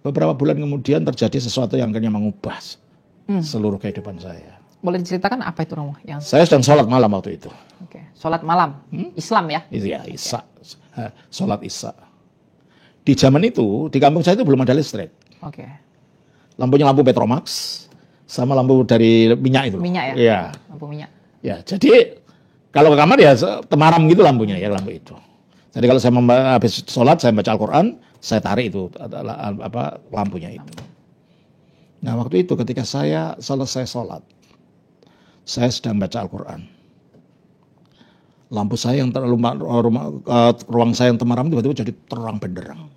beberapa bulan kemudian terjadi sesuatu yang akhirnya mengubah seluruh kehidupan saya. Boleh diceritakan apa itu Romo? Saya sedang sholat malam waktu itu. Oke. Sholat malam, Islam ya? Itu ya, Isya. Sholat Isya. Di zaman itu, di kampung saya itu belum ada listrik. Oke. Lampunya lampu Petromax, sama lampu dari minyak itu. Minyak ya? Iya. Lampu minyak. Ya, jadi kalau ke kamar ya temaram gitu lampunya ya, lampu itu. Jadi kalau saya habis sholat, saya baca Al-Quran, saya tarik itu lampunya itu. Nah, waktu itu ketika saya selesai sholat, saya sedang baca Al-Quran. Lampu saya yang ruang saya yang temaram tiba-tiba jadi terang benderang.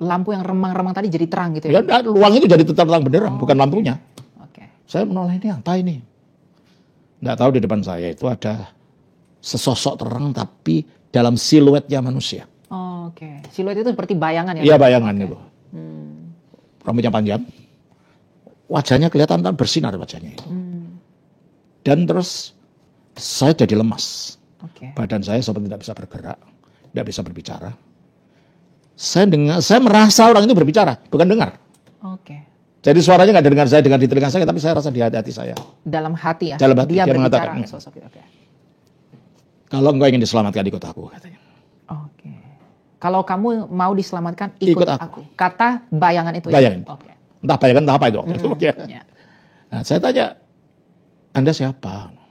Lampu yang remang-remang tadi jadi terang gitu ya? Ya, ruang itu jadi terang benderang, bukan lampunya. Oke. Saya menoleh, ini apa ini? Nggak tahu di depan saya itu ada sesosok terang tapi dalam siluetnya manusia. Oke. Siluet itu seperti bayangan ya? Iya, bayangan itu. Rambutnya panjang. Wajahnya kelihatan bersinar wajahnya itu. Dan terus saya jadi lemas. Badan saya seperti tidak bisa bergerak, tidak bisa berbicara. Saya merasa orang itu berbicara, bukan dengar. Oke. Jadi suaranya nggak dengar saya, dengar di telinga saya, tapi saya rasa di hati saya. Dalam hati ya? Dalam hati, dia berbicara. mengatakan, kalau engkau ingin diselamatkan, ikut aku, katanya. Oke. Kalau kamu mau diselamatkan, ikut aku. Kata bayangan itu. Bayangan. Ya? Oke. Entah bayangan, entah apa itu. Ya. Nah, saya tanya, Anda siapa?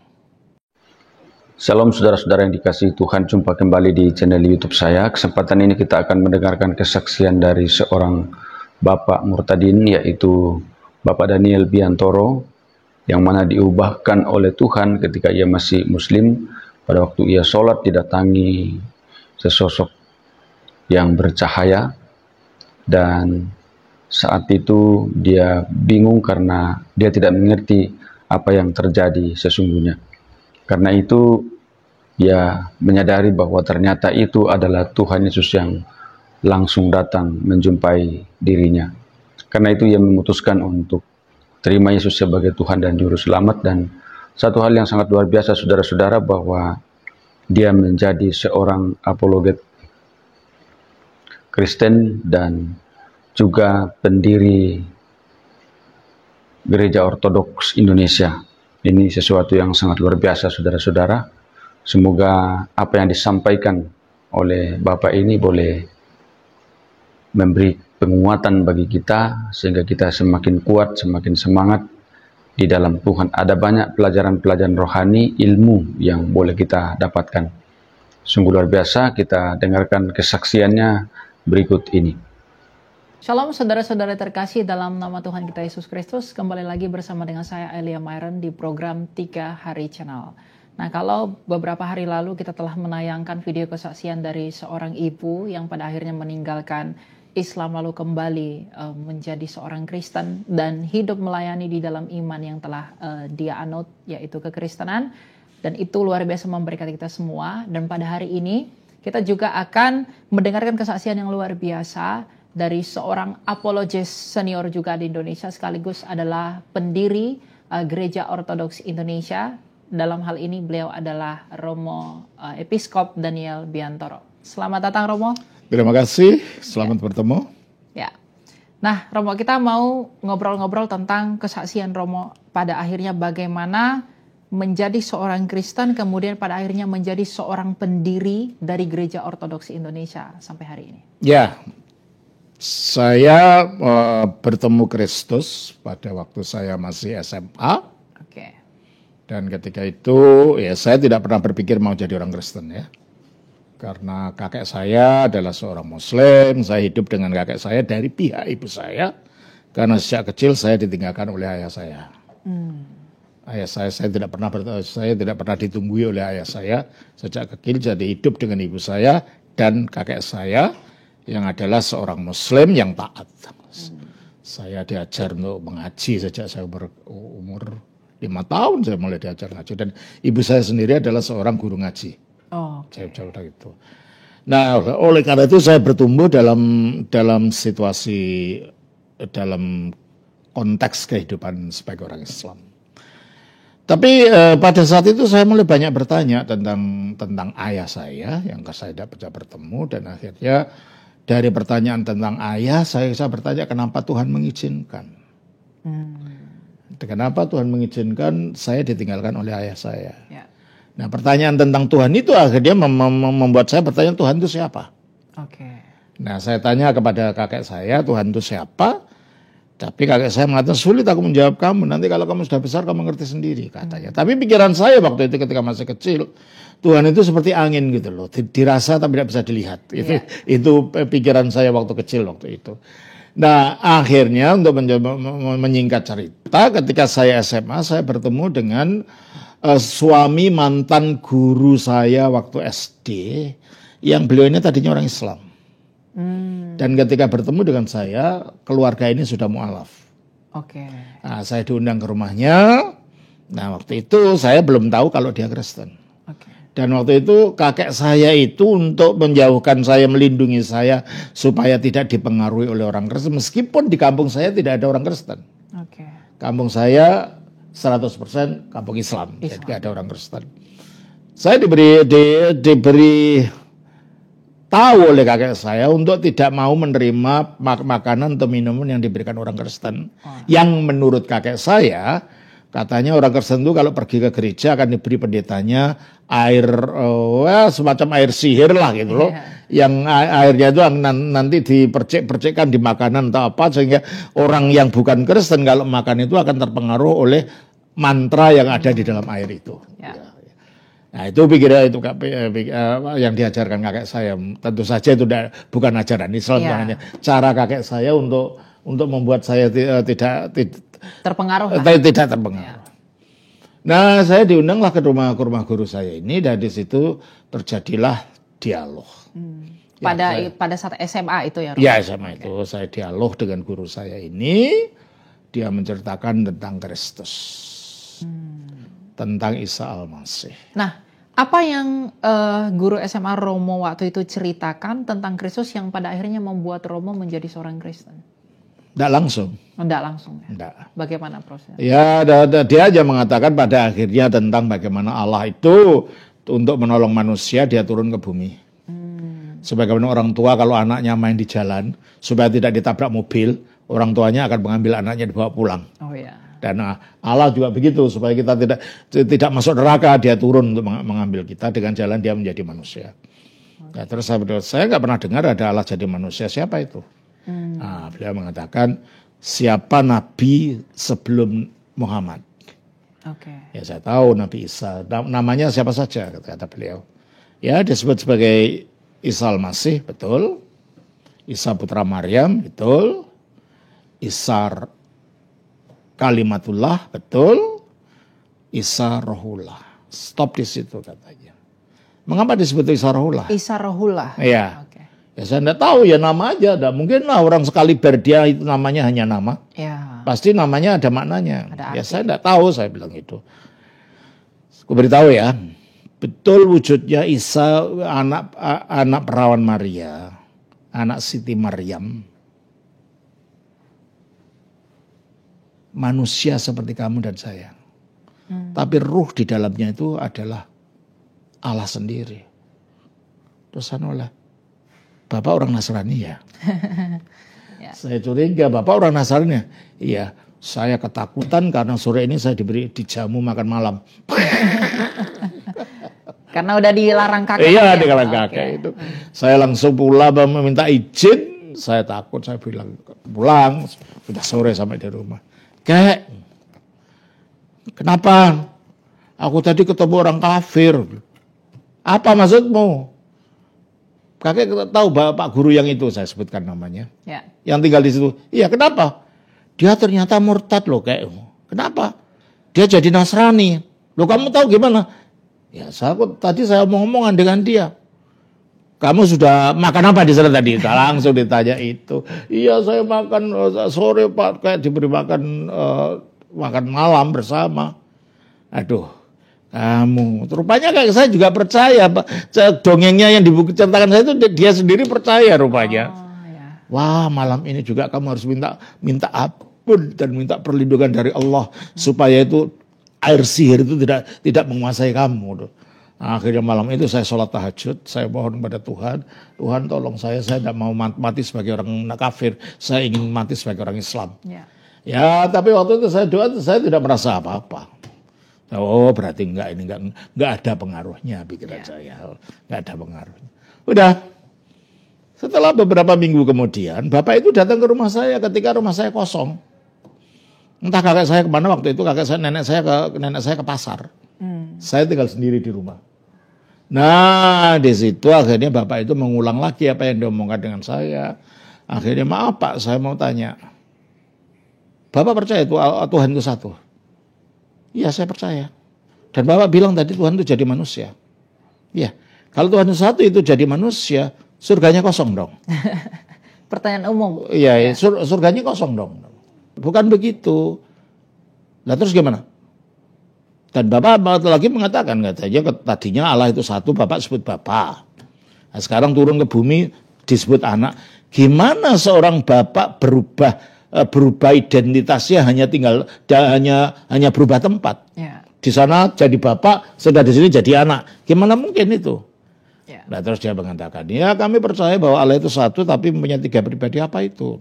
Shalom saudara-saudara yang dikasihi Tuhan, jumpa kembali di channel YouTube saya. Kesempatan ini kita akan mendengarkan kesaksian dari seorang Bapak Murtadin, yaitu Bapak Daniel Biantoro, yang mana diubahkan oleh Tuhan ketika ia masih Muslim. Pada waktu ia sholat didatangi sesosok yang bercahaya, dan saat itu dia bingung karena dia tidak mengerti apa yang terjadi sesungguhnya. Karena itu ia menyadari bahwa ternyata itu adalah Tuhan Yesus yang langsung datang menjumpai dirinya. Karena itu ia memutuskan untuk terima Yesus sebagai Tuhan dan Juru Selamat. Dan satu hal yang sangat luar biasa saudara-saudara, bahwa dia menjadi seorang apologet Kristen dan juga pendiri Gereja Ortodoks Indonesia. Ini sesuatu yang sangat luar biasa saudara-saudara. Semoga apa yang disampaikan oleh Bapak ini boleh memberi penguatan bagi kita, sehingga kita semakin kuat, semakin semangat di dalam Tuhan. Ada banyak pelajaran-pelajaran rohani, ilmu yang boleh kita dapatkan. Sungguh luar biasa. Kita dengarkan kesaksiannya berikut ini. Shalom saudara-saudara terkasih dalam nama Tuhan kita Yesus Kristus. Kembali lagi bersama dengan saya Elia Myron di program 3 Hari Channel. Nah, kalau beberapa hari lalu kita telah menayangkan video kesaksian dari seorang ibu yang pada akhirnya meninggalkan Islam lalu kembali menjadi seorang Kristen dan hidup melayani di dalam iman yang telah dia anut, yaitu kekristenan. Dan itu luar biasa memberkati kita semua. Dan pada hari ini kita juga akan mendengarkan kesaksian yang luar biasa dari seorang apologes senior juga di Indonesia, sekaligus adalah pendiri Gereja Ortodoks Indonesia. Dalam hal ini beliau adalah Romo Episkop Daniel Biantoro. Selamat datang Romo. Terima kasih, selamat bertemu. Ya. Nah Romo, kita mau ngobrol-ngobrol tentang kesaksian Romo pada akhirnya bagaimana menjadi seorang Kristen, kemudian pada akhirnya menjadi seorang pendiri dari Gereja Ortodoks Indonesia sampai hari ini. Ya, saya bertemu Kristus pada waktu saya masih SMA. Oke. Dan ketika itu ya saya tidak pernah berpikir mau jadi orang Kristen ya. Karena kakek saya adalah seorang Muslim, saya hidup dengan kakek saya dari pihak ibu saya. Karena sejak kecil saya ditinggalkan oleh ayah saya. Ayah saya tidak pernah ditunggui oleh ayah saya sejak kecil, jadi hidup dengan ibu saya dan kakek saya yang adalah seorang Muslim yang taat. Saya diajar untuk mengaji sejak saya umur 5 tahun, saya mulai diajar ngaji, dan ibu saya sendiri adalah seorang guru ngaji. Jauh-jauh dari itu. Nah, oleh karena itu saya bertumbuh dalam situasi, dalam konteks kehidupan sebagai orang Islam. Tapi pada saat itu saya mulai banyak bertanya tentang ayah saya yang saya tidak bisa bertemu, dan akhirnya dari pertanyaan tentang ayah, saya bertanya kenapa Tuhan mengizinkan. Kenapa Tuhan mengizinkan saya ditinggalkan oleh ayah saya. Ya. Nah, pertanyaan tentang Tuhan itu akhirnya membuat saya bertanya, Tuhan itu siapa? Oke. Nah, saya tanya kepada kakek saya, Tuhan itu siapa? Tapi kakek saya mengatakan, sulit aku menjawab kamu. Nanti kalau kamu sudah besar, kamu ngerti sendiri, katanya. Tapi pikiran saya waktu itu ketika masih kecil, Tuhan itu seperti angin gitu loh. Dirasa tapi tidak bisa dilihat. Itu pikiran saya waktu kecil waktu itu. Nah, akhirnya untuk menyingkat cerita, ketika saya SMA, saya bertemu dengan suami mantan guru saya waktu SD, yang beliau ini tadinya orang Islam. Dan ketika bertemu dengan saya, keluarga ini sudah mu'alaf. Oke. Nah, saya diundang ke rumahnya. Nah, waktu itu saya belum tahu kalau dia Kristen. Dan waktu itu kakek saya itu untuk menjauhkan saya, melindungi saya supaya tidak dipengaruhi oleh orang Kristen. Meskipun di kampung saya tidak ada orang Kristen. Kampung saya 100% kampung Islam. Jadi tidak ada orang Kristen. Saya diberi tahu oleh kakek saya untuk tidak mau menerima makanan atau minuman yang diberikan orang Kristen. Yang menurut kakek saya, katanya orang Kristen itu kalau pergi ke gereja akan diberi pendetanya air, semacam air sihir lah gitu loh. Yang airnya itu nanti dipercik-percikkan di makanan atau apa, sehingga orang yang bukan Kristen kalau makan itu akan terpengaruh oleh mantra yang ada di dalam air itu. Nah, itu pikiran itu yang diajarkan kakek saya. Tentu saja itu bukan ajaran Islam, hanya cara kakek saya untuk membuat saya tidak terpengaruh. Tidak terpengaruh. Nah, saya diundanglah ke rumah guru saya ini, dan di situ terjadilah dialog. Pada saat SMA itu ya? Ya, SMA itu saya dialog dengan guru saya ini. Dia menceritakan tentang Kristus, tentang Isa Al-Masih. Nah, apa yang guru SMA Romo waktu itu ceritakan tentang Kristus yang pada akhirnya membuat Romo menjadi seorang Kristen? Tidak langsung. Tidak langsung ya? Tidak. Bagaimana prosesnya? Ya, dia aja mengatakan pada akhirnya tentang bagaimana Allah itu untuk menolong manusia, dia turun ke bumi. Sebagaimana orang tua kalau anaknya main di jalan, supaya tidak ditabrak mobil, orang tuanya akan mengambil anaknya dibawa pulang. Oh ya. Dan Allah juga begitu, supaya kita tidak masuk neraka, dia turun untuk mengambil kita, dengan jalan dia menjadi manusia. Ya, terus saya nggak pernah dengar ada Allah jadi manusia, siapa itu? Nah, beliau mengatakan siapa nabi sebelum Muhammad. Ya, saya tahu Nabi Isa, namanya siapa saja, kata beliau. Ya, disebut sebagai Isa Al-Masih, betul. Isa putra Maryam, betul. Isa Kalimatullah, betul. Isa Rohullah. Stop di situ katanya. Mengapa disebut Isa Rohullah? Isa Rohullah. Iya. Ya, saya tidak tahu, ya nama aja. Tidak mungkin lah orang sekali berdia itu namanya hanya nama. Ya. Pasti namanya ada maknanya. Ya, saya tidak tahu, saya bilang itu. Aku beritahu ya, betul wujudnya Isa, anak perawan Maria, anak Siti Maryam. Manusia seperti kamu dan saya. Tapi ruh di dalamnya itu adalah Allah sendiri. Terus oleh Bapak orang Nasrani ya? Saya curiga, Bapak orang Nasrani ya? Iya, saya ketakutan karena sore ini saya dijamu makan malam. Karena udah dilarang kakek. Iya, dilarang kakek itu. Saya langsung pulang meminta izin. Saya takut, saya bilang pulang. Sudah sore sampai di rumah. Kek, kenapa? Aku tadi ketemu orang kafir. Apa maksudmu? Kakek tahu Pak Guru yang itu, saya sebutkan namanya. Ya. Yang tinggal di situ. Iya, kenapa? Dia ternyata murtad loh, kayak. Kenapa? Dia jadi Nasrani. Loh, kamu tahu gimana? Ya, tadi saya omong-omongan dengan dia. Kamu sudah makan apa di sana tadi? Langsung ditanya itu. Iya, saya makan sore Pak, kayak diberi makan malam bersama. Aduh. Kamu, rupanya kayak saya juga percaya, Pak. Dongengnya yang diceritakan saya itu dia sendiri percaya rupanya. Wah, malam ini juga kamu harus minta ampun dan minta perlindungan dari Allah supaya itu air sihir itu tidak menguasai kamu. Akhirnya malam itu saya sholat tahajud, saya mohon kepada Tuhan, Tuhan tolong saya tidak mau mati sebagai orang kafir, saya ingin mati sebagai orang Islam. Ya, tapi waktu itu saya doa, saya tidak merasa apa-apa. Oh, berarti enggak ada pengaruhnya pikiran saya, enggak ada pengaruhnya. Udah. Setelah beberapa minggu kemudian, bapak itu datang ke rumah saya ketika rumah saya kosong. Entah kakek saya kemana waktu itu, nenek saya ke pasar. Saya tinggal sendiri di rumah. Nah, di situ akhirnya bapak itu mengulang lagi apa yang diomongkan dengan saya. Akhirnya, maaf Pak, saya mau tanya. Bapak percaya Tuhan itu satu? Iya, saya percaya. Dan bapak bilang tadi Tuhan itu jadi manusia. Iya, kalau Tuhan itu satu itu jadi manusia, surganya kosong dong. Pertanyaan umum. Iya, surganya kosong dong. Bukan begitu. Nah terus gimana? Dan bapak lagi mengatakan, katanya tadinya Allah itu satu, bapak sebut bapak. Nah, sekarang turun ke bumi disebut anak. Gimana seorang bapak berubah identitasnya hanya berubah tempat? Di sana jadi bapak, sudah di sini jadi anak. Gimana mungkin itu? Nah terus dia mengatakan, ya kami percaya bahwa Allah itu satu tapi mempunyai 3 pribadi. Apa itu?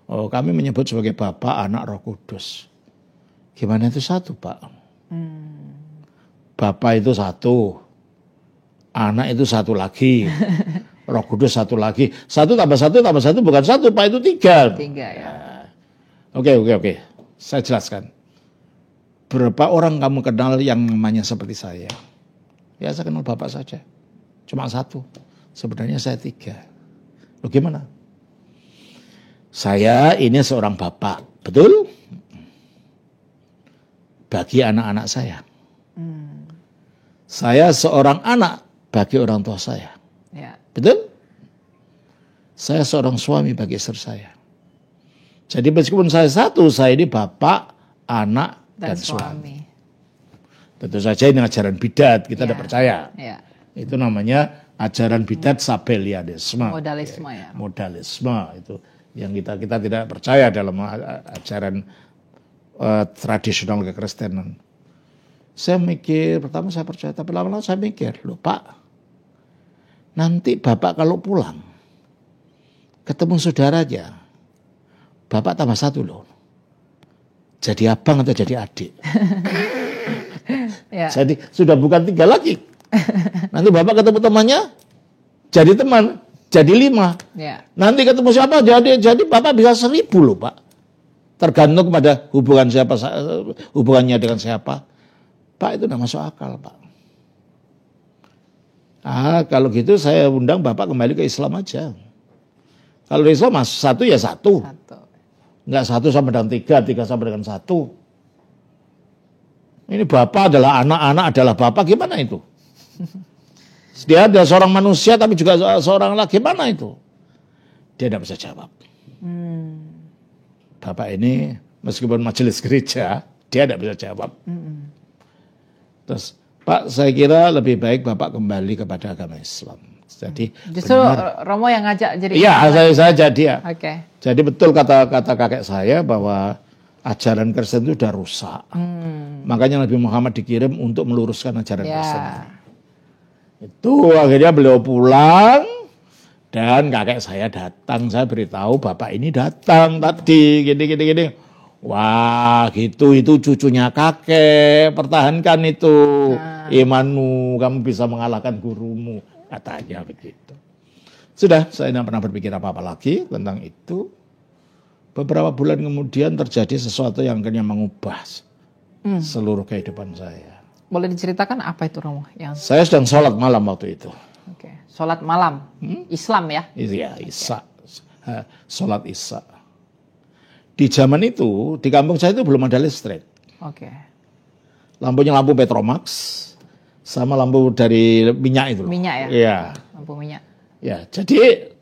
Oh, kami menyebut sebagai Bapa, Anak, Roh Kudus. Gimana itu satu, Pak? Bapa itu satu, Anak itu satu lagi, Roh Kudus satu lagi. 1 tambah 1 tambah 1 bukan 1, Pak, itu 3. 3 ya. Oke. Saya jelaskan. Berapa orang kamu kenal yang namanya seperti saya? Ya saya kenal Bapak saja. Cuma 1. Sebenarnya saya 3. Loh gimana? Saya ini seorang bapak, betul? Bagi anak-anak saya. Saya seorang anak bagi orang tua saya. Betul? Saya seorang suami bagi istri saya. Jadi meskipun saya 1, saya ini bapak, anak, dan suami. Tentu saja ini ajaran bidat, kita tidak percaya. Itu namanya ajaran bidat sabelianisme. Modalisme ya. Modalisme itu yang kita tidak percaya dalam ajaran tradisional kekristenan. Saya mikir, pertama saya percaya, tapi lama-lama saya mikir, loh Pak, nanti Bapak kalau pulang, ketemu saudaranya, Bapak tambah 1 loh. Jadi abang atau jadi adik. Jadi sudah bukan 3 lagi. Nanti Bapak ketemu temannya, jadi teman, jadi 5. Nanti ketemu siapa, jadi Bapak bisa 1000 loh Pak. Tergantung pada hubungannya dengan siapa. Pak, itu tidak masuk akal Pak. Kalau gitu saya undang Bapak kembali ke Islam aja. Kalau di Islam 1 ya 1. Enggak 1 sama dengan 3 sama dengan 1. Ini Bapak adalah anak adalah Bapak, gimana itu? Dia ada seorang manusia tapi juga seorang laki, gimana itu? Dia tidak bisa jawab. Bapak ini meskipun majelis gereja, dia tidak bisa jawab. Terus, Pak, saya kira lebih baik Bapak kembali kepada agama Islam. Jadi justru Romo yang ngajak jadi. Iya, saya jadi ya. Oke. Jadi betul kata kakek saya bahwa ajaran Kristen itu sudah rusak. Makanya Nabi Muhammad dikirim untuk meluruskan ajaran Kristen. Itu akhirnya beliau pulang dan kakek saya datang. Saya beritahu Bapak ini datang tadi gini. Wah, gitu itu cucunya kakek. Pertahankan itu imanmu, kamu bisa mengalahkan gurumu, katanya begitu. Sudah, saya tidak pernah berpikir apa-apa lagi tentang itu. Beberapa bulan kemudian terjadi sesuatu yang akhirnya mengubah seluruh kehidupan saya. Boleh diceritakan apa itu Romo? Saya sedang sholat malam waktu itu. Sholat malam, Islam ya? Iya, Isya. Sholat Isya. Di zaman itu, di kampung saya itu belum ada listrik. Lampunya lampu Petromax, sama lampu dari minyak itu. Minyak ya? Iya. Lampu minyak. Ya, jadi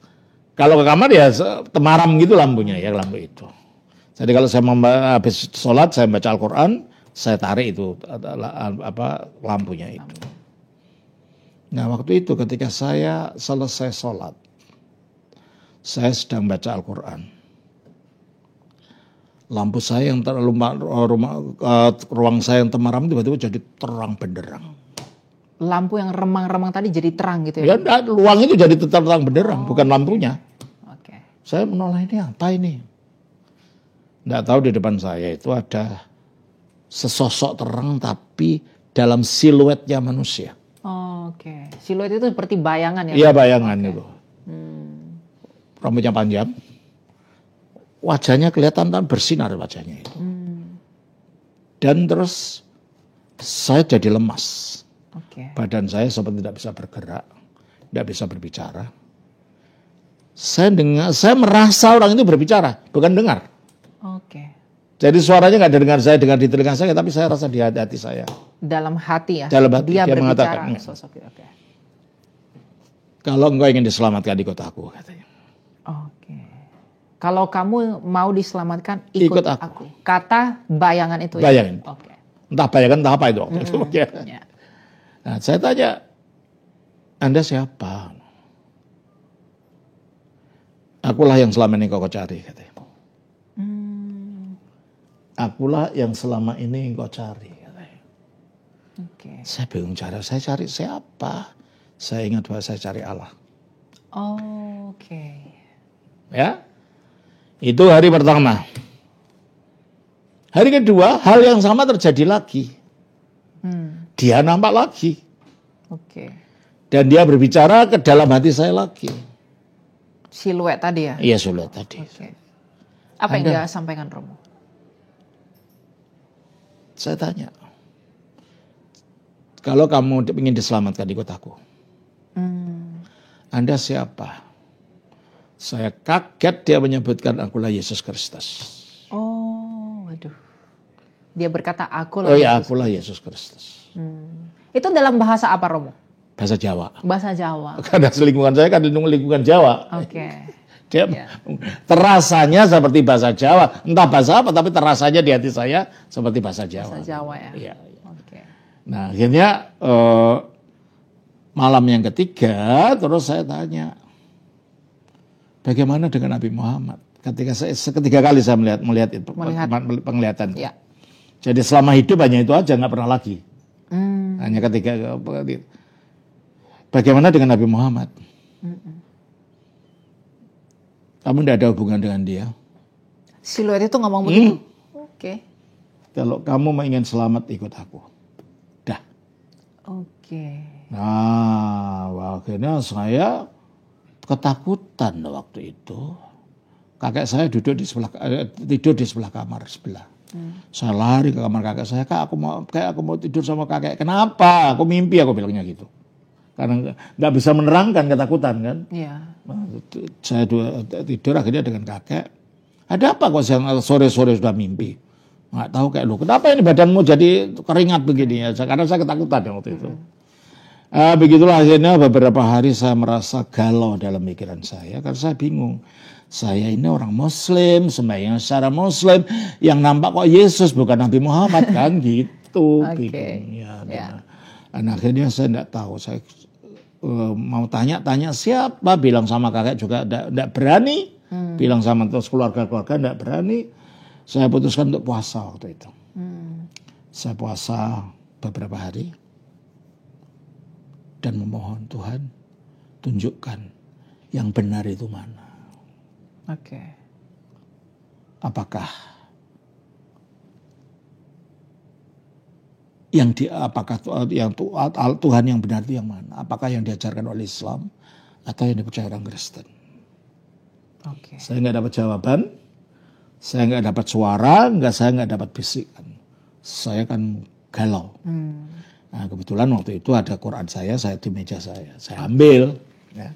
kalau ke kamar ya temaram gitu lampunya ya, lampu itu. Jadi kalau saya habis sholat, saya baca Al-Quran, saya tarik itu lampunya itu. Nah waktu itu ketika saya selesai sholat, saya sedang baca Al-Quran. Lampu saya yang ruang saya yang temaram tiba-tiba jadi terang benderang. lampu yang remang-remang tadi jadi terang gitu Ya, ya? ruang itu jadi terang benderang, bukan lampunya. Oke. Saya menoleh, ini apa ini? Nggak tahu di depan saya itu ada sesosok terang tapi dalam siluetnya manusia. Oke. Siluet itu seperti bayangan ya? Iya, bayangan itu. Rambutnya panjang. Wajahnya kelihatan bersinar wajahnya itu. Dan terus saya jadi lemas. Oke. Badan saya seperti tidak bisa bergerak, tidak bisa berbicara. Saya merasa orang itu berbicara, bukan dengar. Oke. Jadi suaranya nggak dengar saya, dengar di telinga saya, tapi saya rasa di hati saya. Dalam hati ya? Dalam hati, dia dia berbicara mengatakan, sosok itu. Oke. Kalau engkau ingin diselamatkan, ikut aku, katanya. Oke. Kalau kamu mau diselamatkan, Ikut ikut aku. aku. Kata bayangan itu ya? Bayangan. Oke. Entah bayangan, entah apa itu waktu itu. Ya. Nah, saya tanya, Anda siapa? Akulah yang selama ini kau cari, katanya. Akulah yang selama ini kau cari, katanya. Oke. Saya bingung saya cari siapa? Saya ingat bahwa saya cari Allah. Oke. Ya, itu hari pertama. Hari kedua, hal yang sama terjadi lagi. Dia nampak lagi. Oke. Dan dia berbicara ke dalam hati saya lagi. Siluet tadi ya? Iya, sulit tadi. Oke. Apa yang dia sampaikan, Romo? Saya tanya, kalau kamu ingin diselamatkan, ikut aku. Anda siapa? Saya kaget dia menyebutkan akulah Yesus Kristus. Oh, waduh. Dia berkata aku Oh ya, akulah Yesus Kristus. Itu dalam bahasa apa, Romo? Bahasa Jawa. Bahasa Jawa. Karena lingkungan saya kan lingkungan Jawa. Oke. Dia terasanya seperti bahasa Jawa. Entah bahasa apa, tapi terasanya di hati saya seperti bahasa Jawa. Bahasa Jawa ya? Iya. Oke. Nah, akhirnya malam yang ketiga, terus saya tanya, bagaimana dengan Nabi Muhammad? Ketiga kali saya melihat itu, penglihatan. Ya. Jadi selama hidup hanya itu aja, nggak pernah lagi. Hanya ketiga. Bagaimana dengan Nabi Muhammad? Kamu tidak ada hubungan dengan dia. Siluet itu ngomong begitu? Oke. Kalau kamu mau ingin selamat, ikut aku. Dah. Oke. Nah, akhirnya saya ketakutan waktu itu. Kakek saya tidur di sebelah kamar sebelah. Saya lari ke kamar kakek saya, Kak, aku mau tidur sama kakek. Kenapa? Aku mimpi, aku bilangnya gitu. Karena nggak bisa menerangkan ketakutan kan. Iya. Nah, saya tidur akhirnya dengan kakek. Ada apa kok sore-sore sudah mimpi? Nggak tahu kayak lu. Kenapa ini badanmu jadi keringat begini ya? Karena saya ketakutan waktu itu. Begitulah akhirnya beberapa hari saya merasa galau dalam pikiran saya. Karena saya bingung. Saya ini orang Muslim, sembahyang secara Muslim. Yang nampak kok Yesus bukan Nabi Muhammad kan gitu. Oke. Ya. Dan akhirnya saya tidak tahu. Saya mau tanya siapa. Bilang sama kakek juga tidak berani. Bilang sama terus keluarga-keluarga tidak berani. Saya putuskan untuk puasa waktu itu. Saya puasa beberapa hari. Dan memohon Tuhan, tunjukkan yang benar itu mana. Oke. Apakah Tuhan yang benar itu yang mana? Apakah yang diajarkan oleh Islam atau yang dipercaya orang Kristen? Oke. Saya nggak dapat jawaban, saya nggak dapat suara, saya nggak dapat bisikan. Saya kan galau. Nah, kebetulan waktu itu ada Quran saya di meja saya ambil, ya.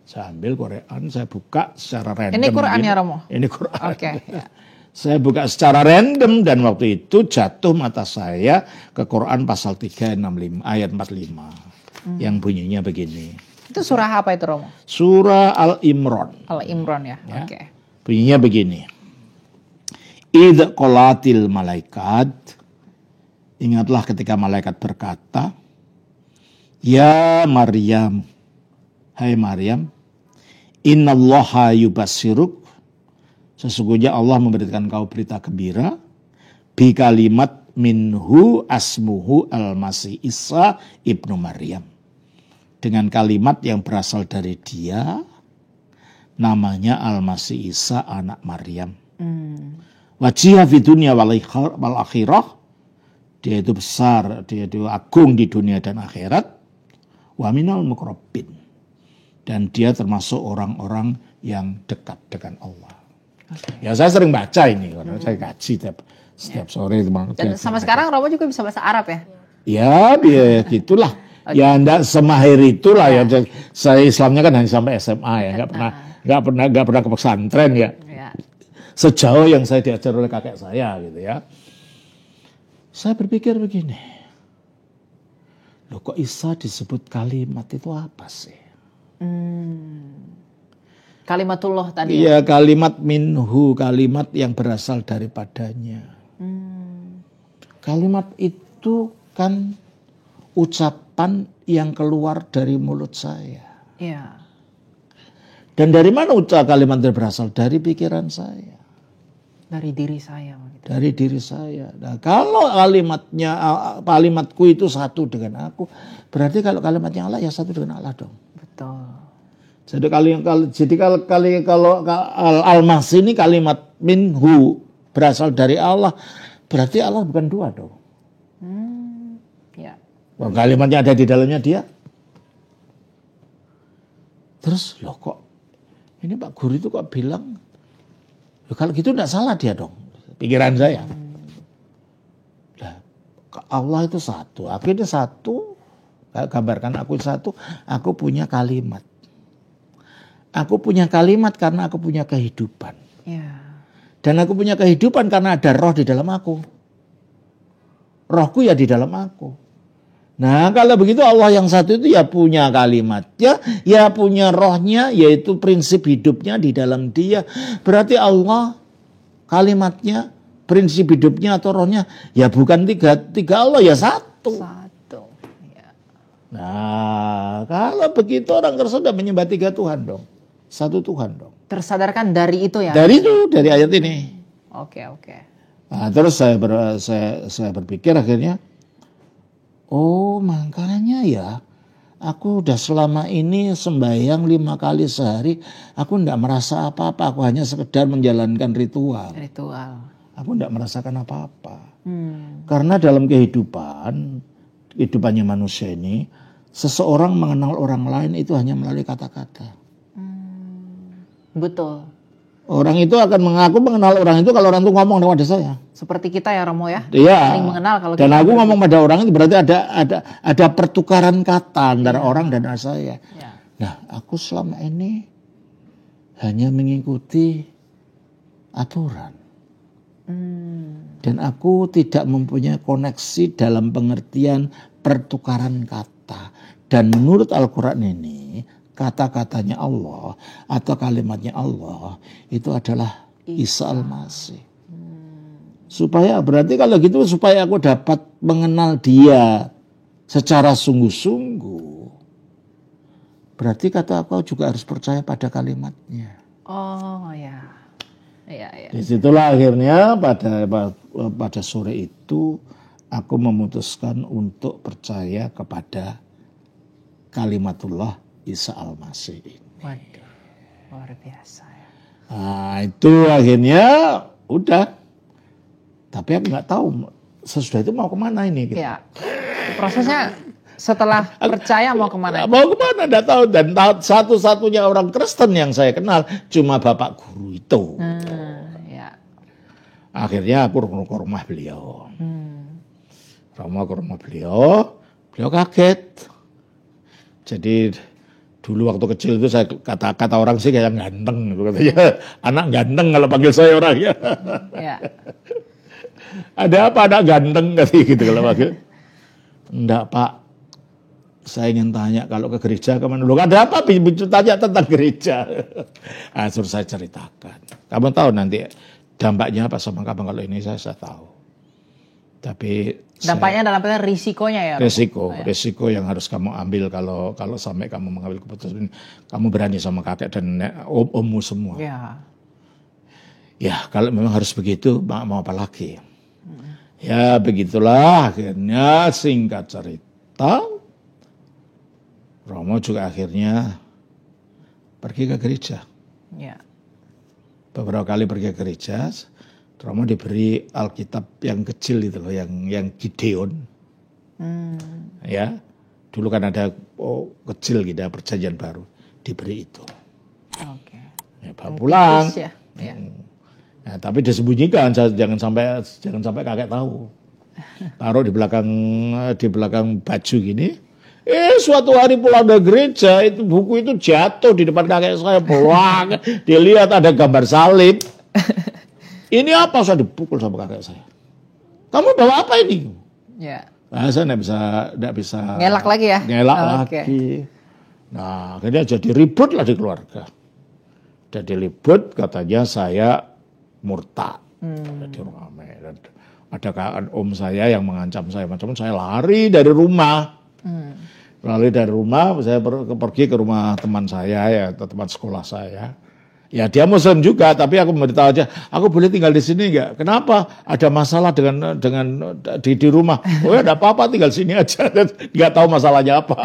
Saya ambil Quran, saya buka secara random. Ini Quran ya, Romo? Ini Quran. Oke. Ya. Saya buka secara random dan waktu itu jatuh mata saya ke Quran pasal 365 ayat 45 yang bunyinya begini. Itu surah apa itu, Romo? Surah Al-Imran. Al-Imran ya. Ya. Oke. Bunyinya begini. Idz qalatil malaikat. Ingatlah ketika malaikat berkata, "Ya Maryam, hai Maryam, innallaha yubassiruk." Sesungguhnya Allah memberikan kau berita gembira bi kalimat minhu asmuhu al-Masih Isa ibnu Maryam. Dengan kalimat yang berasal dari dia, namanya Al-Masih Isa anak Maryam. Wajihah fi dunya wal akhirah. Dia itu besar, dia itu agung di dunia dan akhirat. Wa minal muqarrabin. Dan dia termasuk orang-orang yang dekat dengan Allah. Ya saya sering baca ini karena saya ngaji setiap sore. Dan sama sekarang Romo juga bisa bahasa Arab ya? Ya, gitulah. Ya enggak semahir itulah ya. Saya Islamnya kan hanya sampai SMA ya, enggak pernah ke pesantren ya. Sejauh yang saya diajar oleh kakek saya gitu ya. Saya berpikir begini. Loh kok Isa disebut kalimat itu apa sih? Kalimatullah tadi. Iya, kalimat minhu, kalimat yang berasal daripadanya. Kalimat itu kan ucapan yang keluar dari mulut saya. Iya. Dan dari mana kalimat itu berasal? Dari pikiran saya. Dari diri saya. Dari diri saya. Nah, kalau kalimatku itu satu dengan aku, berarti kalau kalimatnya Allah ya satu dengan Allah dong. Betul. Jadi kalau Al-Masih ini kalimat minhu berasal dari Allah, berarti Allah bukan dua dong. Ya. Wah, kalimatnya ada di dalamnya dia. Terus loh kok ini Pak Guru itu kok bilang, kalau gitu enggak salah dia dong. Pikiran saya. Nah, Allah itu satu, aku ini satu, gambarkan aku satu, aku punya kalimat. Aku punya kalimat karena aku punya kehidupan. Ya. Dan aku punya kehidupan karena ada roh di dalam aku. Rohku ya di dalam aku. Nah kalau begitu Allah yang satu itu ya punya kalimatnya, ya punya rohnya, yaitu prinsip hidupnya di dalam dia. Berarti Allah kalimatnya, prinsip hidupnya atau rohnya, ya bukan tiga Allah, ya satu. Ya. Nah kalau begitu orang sudah menyembah tiga Tuhan dong. Satu Tuhan dong. Tersadarkan dari itu ya? Dari itu, dari ayat ini. Oke. Nah, terus saya berpikir akhirnya, oh makanya ya, aku udah selama ini sembahyang 5 kali sehari, aku enggak merasa apa-apa, aku hanya sekedar menjalankan ritual. Aku enggak merasakan apa-apa. Karena dalam kehidupannya manusia ini, seseorang mengenal orang lain itu hanya melalui kata-kata. Betul. Orang itu akan mengaku mengenal orang itu kalau orang itu ngomong kepada saya. Seperti kita ya Romo ya. Iya. Saling mengenal kalau dan aku ngomong pada orang itu berarti ada pertukaran kata antara orang dan saya. Ya. Nah, aku selama ini hanya mengikuti aturan. Dan aku tidak mempunyai koneksi dalam pengertian pertukaran kata. Dan menurut Al-Quran ini, kata-katanya Allah atau kalimatnya Allah itu adalah Isa Al-Masih. Berarti kalau gitu supaya aku dapat mengenal dia secara sungguh-sungguh, berarti kata aku juga harus percaya pada kalimatnya. Oh ya. Disitulah akhirnya pada sore itu aku memutuskan untuk percaya kepada kalimatullah Isa Al-Masih ini. Waduh, luar biasa ya. Nah, itu akhirnya udah. Tapi aku nggak tahu sesudah itu mau kemana ini. Gitu. Ya, prosesnya setelah percaya mau kemana? Mau kemana nggak tahu. Dan satu-satunya orang Kristen yang saya kenal cuma Bapak Guru itu. Ya. Akhirnya aku ke rumah beliau. Rumah beliau kaget. Jadi dulu waktu kecil itu saya kata orang sih kayak ganteng gitu katanya. Anak ganteng kalau panggil saya orang ya. Ada apa anak ganteng gitu kalau panggil. Enggak Pak. Saya ingin tanya kalau ke gereja kemana? Loh ada apa? Tanya tentang gereja. Suruh saya ceritakan. Kamu tahu nanti dampaknya apa sama kamu kalau ini saya tahu. Tapi dampaknya dalam artian risikonya ya. Risiko yang harus kamu ambil kalau sampai kamu mengambil keputusan ini, kamu berani sama kakek dan ommu semua. Ya kalau memang harus begitu, mau apa lagi? Ya begitulah akhirnya singkat cerita Romo juga akhirnya pergi ke gereja. Ya. Beberapa kali pergi ke gereja, Romo diberi Alkitab yang kecil itu loh, yang Gideon. Ya, dulu kan ada kecil gitu, perjanjian baru, diberi itu. Oke. Ya, bawa pulang. Ya. Ya. Nah, tapi disembunyikan, jangan sampai kakek tahu. Taruh di belakang baju gini. Suatu hari pulang dari gereja, itu buku itu jatuh di depan kakek saya. Peluang, dilihat ada gambar salib. Ini apa? Saya dipukul sama kakek saya. Kamu bawa apa ini? Ya. Nah, saya nggak bisa Ngelak lagi ya? Ngelak lagi. Nah, akhirnya jadi ribut lah di keluarga. Jadi ribut, katanya saya murtad. Jadi ramai. Dan ada om saya yang mengancam saya macam-macam. Saya lari dari rumah. Lari dari rumah, saya pergi ke rumah teman saya, ya teman sekolah saya. Ya dia Muslim juga, tapi aku memberitahu aja, aku boleh tinggal di sini nggak? Kenapa? Ada masalah dengan di rumah? Oh ya, enggak apa-apa, tinggal sini aja. Nggak tahu masalahnya apa.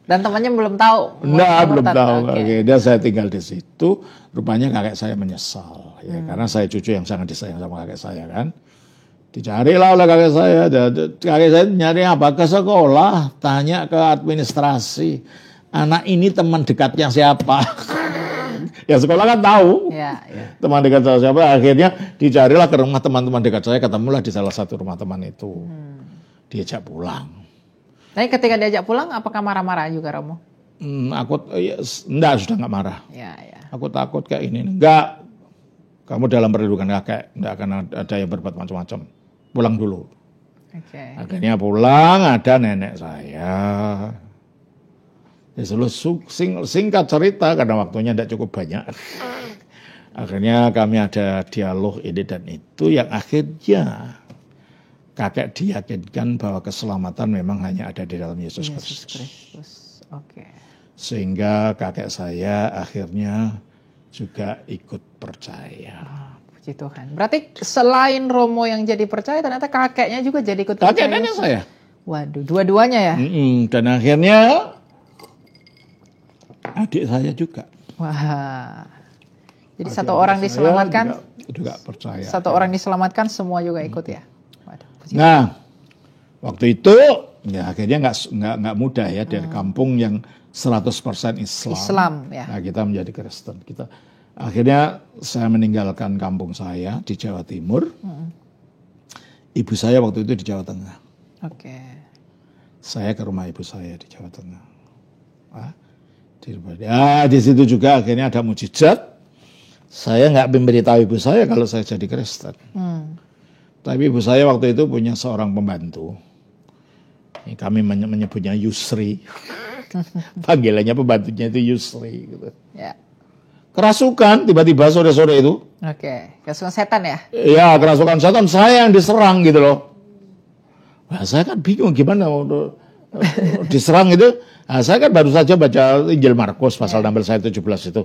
Dan temannya belum tahu? Belum tahu. Oke, dia saya tinggal di situ. Rupanya kakek saya menyesal, ya, karena saya cucu yang sangat disayang sama kakek saya kan. Dicarilah oleh kakek saya. Kakek saya nyari apa? Ke sekolah, tanya ke administrasi. Anak ini teman dekatnya siapa? Ya sekolah kan tahu. Ya. Teman dekat saya siapa? Akhirnya dicarilah ke rumah teman-teman dekat saya. Ketemulah di salah satu rumah teman itu. Diajak pulang. Tapi ketika diajak pulang, apakah marah-marah juga Romo? Enggak, sudah enggak marah. Ya. Aku takut kayak ini. Enggak. Kamu dalam perlindungan kakek. Enggak akan ada yang berbuat macam-macam. Pulang dulu. Okay. Akhirnya pulang, ada nenek saya. Ya, singkat cerita karena waktunya tidak cukup banyak. Akhirnya kami ada dialog ini dan itu yang akhirnya kakek diyakinkan bahwa keselamatan memang hanya ada di dalam Yesus Kristus. Oke. Sehingga kakek saya akhirnya juga ikut percaya. Puji Tuhan. Berarti selain Romo yang jadi percaya, ternyata kakeknya juga jadi ikut percaya. Kakek nenek saya. Waduh, dua-duanya ya? Dan akhirnya adik saya juga. Wah. Jadi satu orang diselamatkan. Juga percaya. Satu orang diselamatkan, semua juga ikut ya. Waduh. Nah, waktu itu ya akhirnya nggak mudah ya dari kampung yang 100% Islam. Ya. Nah, kita menjadi Kristen. Akhirnya saya meninggalkan kampung saya di Jawa Timur. Ibu saya waktu itu di Jawa Tengah. Oke. Saya ke rumah ibu saya di Jawa Tengah. Di situ juga akhirnya ada mujizat. Saya nggak memberitahu ibu saya kalau saya jadi Kristen. Tapi ibu saya waktu itu punya seorang pembantu. Kami menyebutnya Yusri. Panggilannya pembantunya itu Yusri. Gitu. Ya. Kerasukan tiba-tiba sore-sore itu. Oke. Kerasukan setan ya? Iya, kerasukan setan. Saya yang diserang gitu loh. Nah, saya kan bingung gimana diserang itu. Nah, saya kan baru saja baca Injil Markus pasal 16 ayat 17 itu.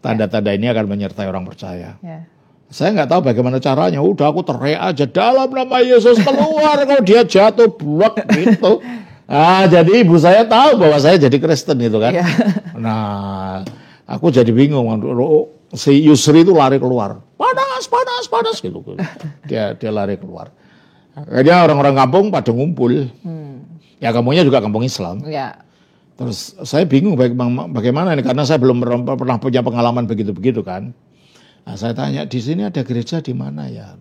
Tanda-tanda ini akan menyertai orang percaya. Ya. Saya nggak tahu bagaimana caranya. Udah aku teriak aja dalam nama Yesus keluar. Kalau dia jatuh blok gitu. Nah, jadi ibu saya tahu bahwa saya jadi Kristen gitu kan. Ya. Nah, aku jadi bingung. Si Yusri itu lari keluar. Panas gitu. Dia lari keluar. Akhirnya orang-orang kampung pada ngumpul. Ya kampungnya juga kampung Islam. Ya. Terus saya bingung bagaimana ini karena saya belum pernah punya pengalaman begitu-begitu kan. Nah, saya tanya di sini ada gereja di mana ya?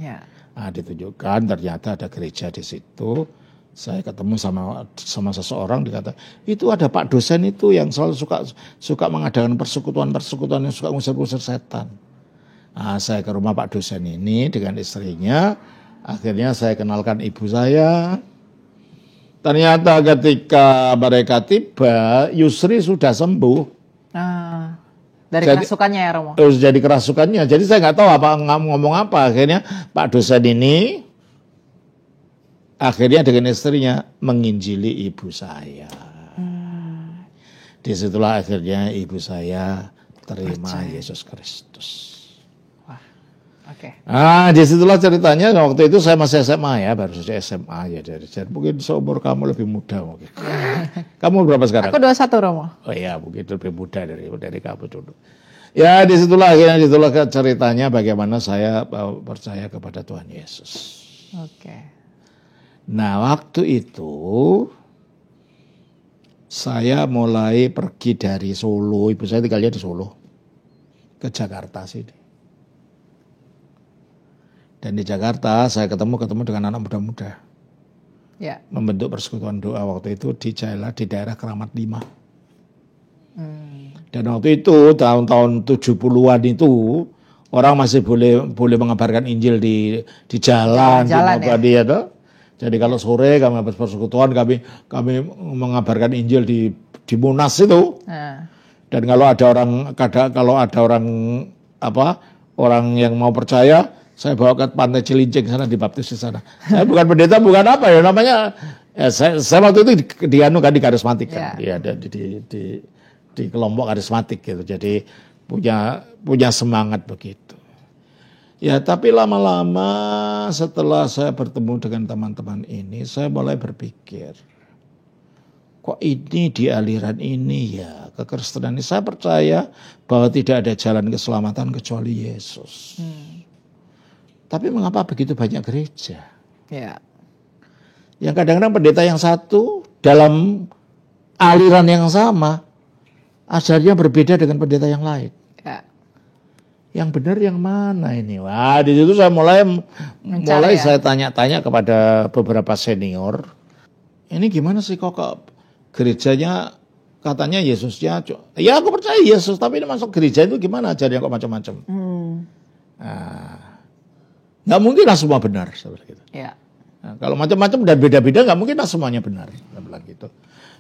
Ya. Nah, ditunjukkan ternyata ada gereja di situ. Saya ketemu sama seseorang dikata itu ada Pak dosen itu yang selalu suka mengadakan persekutuan yang suka ngusir setan. Nah, saya ke rumah Pak dosen ini dengan istrinya. Akhirnya saya kenalkan ibu saya. Ternyata ketika mereka tiba, Yusri sudah sembuh. Dari kerasukannya ya Romo? Jadi kerasukannya. Jadi saya nggak tahu ngomong apa. Akhirnya Pak dosen ini akhirnya dengan istrinya menginjili ibu saya. Disitulah akhirnya ibu saya terima Yesus Kristus. Wah, Oke. Ah, disitulah ceritanya. Waktu itu saya masih SMA ya, baru saja SMA ya dari mungkin seumur kamu lebih muda mungkin. Kamu berapa sekarang? Aku 21 Romo. Oh iya, mungkin lebih muda dari kamu dulu. Ya, disitulah ceritanya bagaimana saya percaya kepada Tuhan Yesus. Oke. Nah, waktu itu saya mulai pergi dari Solo, ibu saya tinggalnya di Solo, ke Jakarta sini. Dan di Jakarta saya ketemu dengan anak muda-muda. Ya. Membentuk persekutuan doa waktu itu di daerah Keramat 5. Dan waktu itu tahun-tahun 70-an itu orang masih boleh mengabarkan Injil di jalan ya. Jadi kalau sore kami habis persekutuan kami mengabarkan Injil di Monas itu. Dan kalau ada orang yang mau percaya, saya bawa ke Pantai Cilincing sana, dibaptis di sana. Saya bukan pendeta, bukan apa ya namanya. Saya waktu itu di karismatik kan. Ya, di kelompok karismatik gitu. Jadi punya semangat begitu. Ya, tapi lama-lama setelah saya bertemu dengan teman-teman ini, saya mulai berpikir, kok ini di aliran ini ya, kekristenan ini, saya percaya bahwa tidak ada jalan keselamatan kecuali Yesus. Tapi mengapa begitu banyak gereja? Ya. Yang kadang-kadang pendeta yang satu dalam aliran yang sama, ajarnya berbeda dengan pendeta yang lain. Ya. Yang benar yang mana ini? Wah, di situ saya mulai saya tanya-tanya kepada beberapa senior. Ini gimana sih kok gerejanya katanya Yesusnya? Ya aku percaya Yesus, tapi ini masuk gereja itu gimana ajarnya kok macam-macam? Nggak mungkinlah semua benar seperti itu. Ya. Nah, kalau macam-macam dan beda-beda nggak mungkinlah semuanya benar. Saya bilang gitu.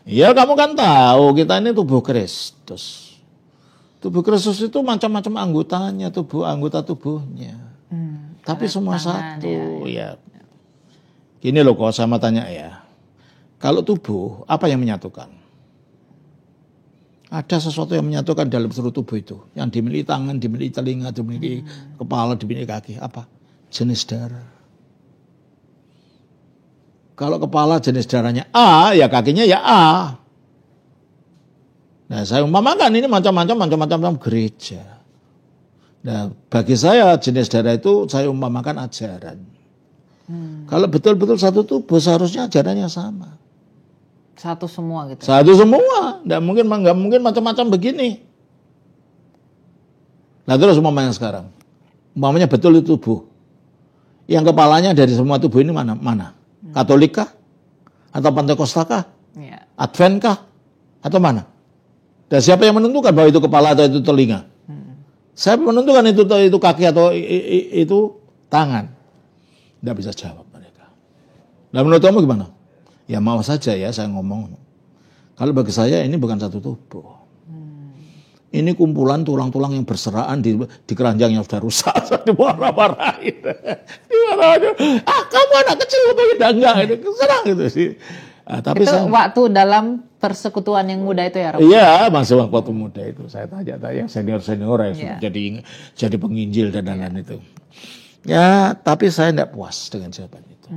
Ya kamu kan tahu kita ini tubuh Kristus. Tubuh Kristus itu macam-macam anggotanya, anggota tubuhnya. Tapi semua satu, ya. Gini loh, kalau sama tanya ya. Kalau tubuh, apa yang menyatukan? Ada sesuatu yang menyatukan dalam seluruh tubuh itu. Yang dimiliki tangan, dimiliki telinga, dimiliki kepala, dimiliki kaki. Apa? Jenis darah. Kalau kepala jenis darahnya A, ya kakinya ya A. Nah, saya umpamakan ini macam-macam gereja. Nah, bagi saya jenis darah itu saya umpamakan ajaran. Kalau betul-betul satu tubuh seharusnya ajarannya sama. Satu semua gitu. Satu semua, nggak mungkin macam-macam begini. Nah terus umpamanya sekarang, umpamanya betul itu tubuh. Yang kepalanya dari semua tubuh ini mana? Katolik kah? Atau Pentakosta kah? Ya. Advent kah? Atau mana? Dan siapa yang menentukan bahwa itu kepala atau itu telinga? Siapa menentukan itu kaki atau itu tangan? Tidak bisa jawab mereka. Nah menurut kamu gimana? Ya mau saja ya saya ngomong. Kalau bagi saya ini bukan satu tubuh. Ini kumpulan tulang-tulang yang berserakan di keranjang yang sudah rusak. Dimarah-marahin. Kamu anak kecil tidak enggak. Serang gitu sih. Tapi itu waktu dalam persekutuan yang muda itu ya, Rob? Iya, masih waktu muda itu. Saya tanya senior-senior yang sudah jadi penginjil dan lain-lain itu. Ya, tapi saya tidak puas dengan jawaban itu.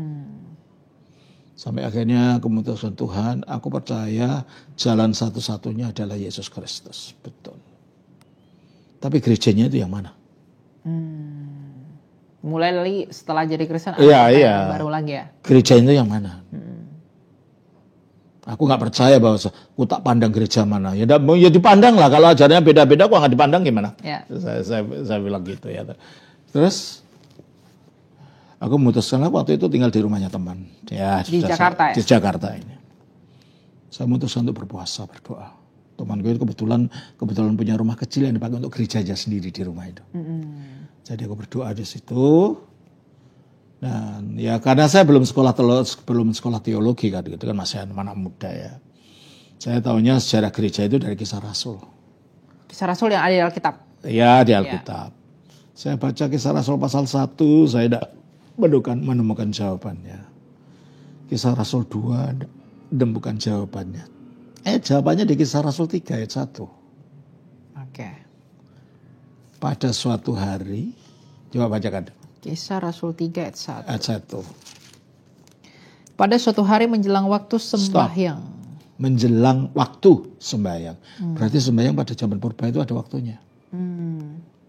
Sampai akhirnya keputusan Tuhan, aku percaya jalan satu-satunya adalah Yesus Kristus. Betul. Tapi gerejanya itu yang mana? Mulai lagi setelah jadi Kristen, baru lagi ya? Gereja itu yang mana? Aku nggak percaya bahwa aku tak pandang gereja mana. Ya dipandang lah. Kalau ajarannya beda-beda, aku nggak dipandang gimana? Ya. Saya bilang gitu ya. Terus aku memutuskan waktu itu tinggal di rumahnya teman. Ya, di Jakarta di Jakarta ini. Saya memutuskan untuk berpuasa, berdoa. Temanku itu kebetulan punya rumah kecil yang dipakai untuk gerejanya sendiri di rumah itu. Jadi aku berdoa di situ. Dan ya karena saya belum sekolah teologi kan, gitu kan masih anak muda ya. Saya tahunya sejarah gereja itu dari Kisah Rasul. Kisah Rasul yang ada di Alkitab? Ya di Alkitab. Saya baca Kisah Rasul pasal 1, saya tidak menemukan jawabannya. Kisah Rasul 2, menemukan jawabannya. Jawabannya di Kisah Rasul 3 ayat 1. Oke. Pada suatu hari, Coba bacakan. Kisah Rasul 3 ayat 1. Ayat 1. Pada suatu hari menjelang waktu sembahyang. Menjelang waktu sembahyang. Berarti sembahyang pada zaman purba itu ada waktunya.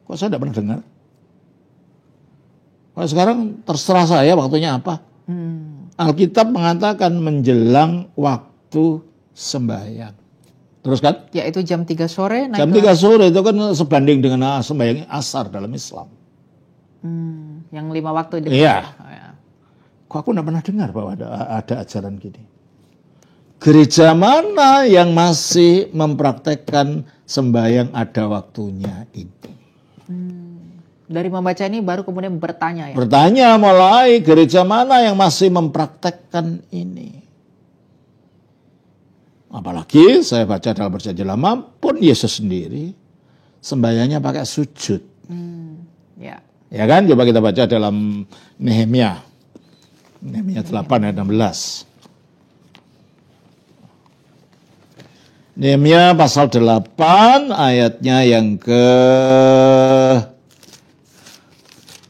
Kok saya tidak pernah dengar? Kalau sekarang terserah saya waktunya apa. Alkitab mengatakan menjelang waktu sembahyang. Terus kan? Yaitu jam 3 sore. Jam 3 sore itu kan sebanding dengan sembahyang asar dalam Islam. Yang 5 waktu. Iya. Oh, ya. Kok aku tidak pernah dengar bahwa ada ajaran gini. Gereja mana yang masih mempraktekkan sembahyang ada waktunya ini? Dari membaca ini baru kemudian bertanya ya. Bertanya mulai gereja mana yang masih mempraktekkan ini? Apalagi saya baca dalam Perjanjian Lama pun Yesus sendiri sembahyangnya pakai sujud. Ya. Ya kan? Coba kita baca dalam Nehemia 8 ayat 16. Nehemia pasal 8 ayatnya yang ke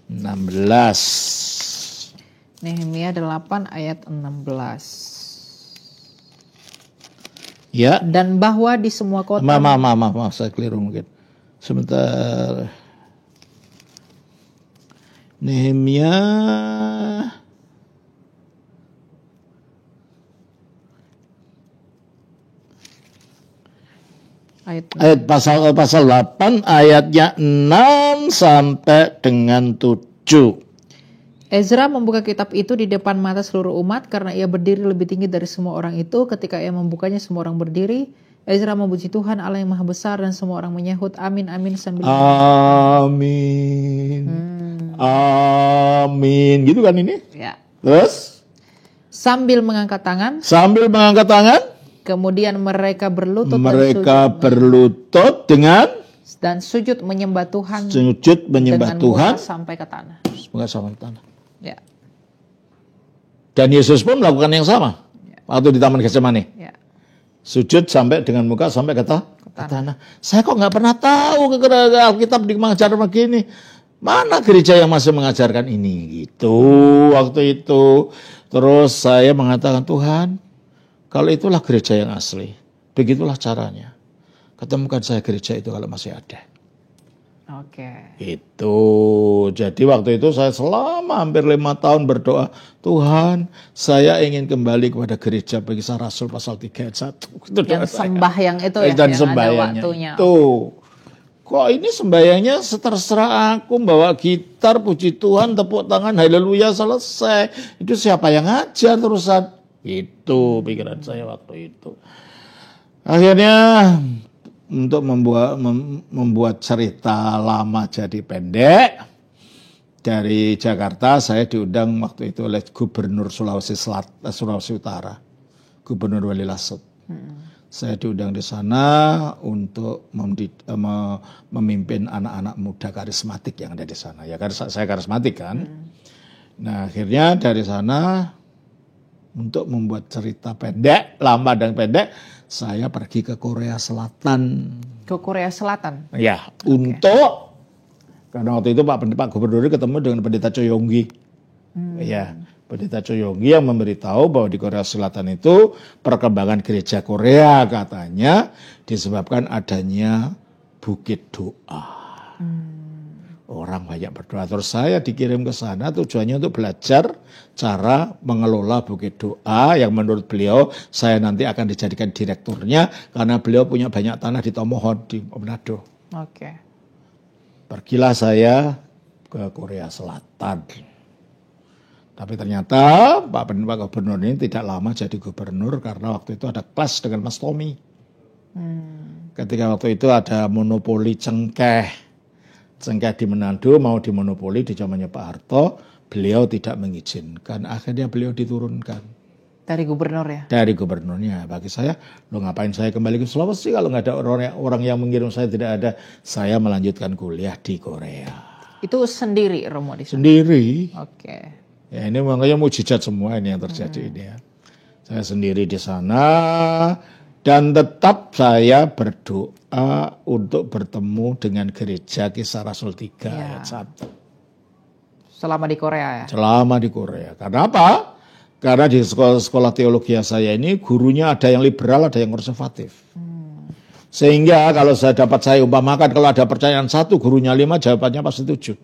16. Nehemia 8 ayat 16. Ya. Dan bahwa di semua kota. Maaf, saya keliru mungkin. Sebentar. Nehemia ayat pasal 8 ayatnya 6 sampai dengan 7. Ezra membuka kitab itu di depan mata seluruh umat karena ia berdiri lebih tinggi dari semua orang itu. Ketika ia membukanya semua orang berdiri. Ezra memuji Tuhan Allah yang maha besar dan semua orang menyahut amin amin sambil amin. Amin. Gitu kan ini? Ya. Terus sambil mengangkat tangan. Kemudian mereka berlutut dengan dan sujud menyembah Tuhan. Dengan Tuhan sampai ke tanah. Ya. Dan Yesus pun melakukan yang sama. Waktu di Taman Getsemani. Ya. Sujud sampai dengan muka sampai ke tanah. Saya kok nggak pernah tahu Alkitab mengajar begini. Mana gereja yang masih mengajarkan ini? Gitu waktu itu. Terus saya mengatakan, Tuhan, kalau itulah gereja yang asli, begitulah caranya. Ketemukan saya gereja itu kalau masih ada. Oke. Itu. Jadi waktu itu saya selama hampir 5 tahun berdoa, Tuhan, saya ingin kembali kepada gereja Kisah Rasul pasal 3 ayat 1. Yang sembahyang itu ya, dan yang ada waktunya. Itu. Kok ini sembahyangnya terserah aku bawa gitar, puji Tuhan, tepuk tangan, haleluya, selesai. Itu siapa yang ngajar terusan? Itu pikiran saya waktu itu. Akhirnya untuk membuat cerita lama jadi pendek, dari Jakarta saya diundang waktu itu oleh Gubernur Sulawesi Utara, Gubernur Wali Lasut. Saya diundang di sana untuk memimpin anak-anak muda karismatik yang ada di sana. Ya karena saya karismatik kan. Nah akhirnya dari sana untuk membuat cerita pendek, lama dan pendek, saya pergi ke Korea Selatan. Ke Korea Selatan? Ya, untuk karena waktu itu Pak Gubernur ketemu dengan Pendeta Choyonggi. Ya, Pendeta Choyonggi yang memberitahu bahwa di Korea Selatan itu perkembangan gereja Korea katanya disebabkan adanya bukit doa. Orang banyak berdoa. Terus saya dikirim ke sana tujuannya untuk belajar cara mengelola bukit doa yang menurut beliau saya nanti akan dijadikan direkturnya karena beliau punya banyak tanah di Tomohon di Manado. Oke. Pergilah saya ke Korea Selatan. Tapi ternyata Pak Gubernur ini tidak lama jadi gubernur karena waktu itu ada kelas dengan Mas Tommy. Ketika waktu itu ada monopoli cengkeh di Manado mau dimonopoli di zamannya Pak Harto, beliau tidak mengizinkan. Akhirnya beliau diturunkan. Dari gubernur ya? Dari gubernurnya. Bagi saya, lo ngapain saya kembali ke Sulawesi kalau nggak ada orang yang mengirim saya, tidak ada. Saya melanjutkan kuliah di Korea. Itu sendiri Romo di sana? Sendiri. Oke. Ya ini makanya mujizat semua ini yang terjadi ini ya. Saya sendiri di sana. Dan tetap saya berdoa untuk bertemu dengan gereja Kisah Rasul 3 ayat 1. Selama di Korea ya? Selama di Korea. Karena apa? Karena di sekolah teologi saya ini gurunya ada yang liberal, ada yang konservatif. Sehingga kalau saya umpamakan kalau ada pertanyaan 1, gurunya 5, jawabannya pasti 7.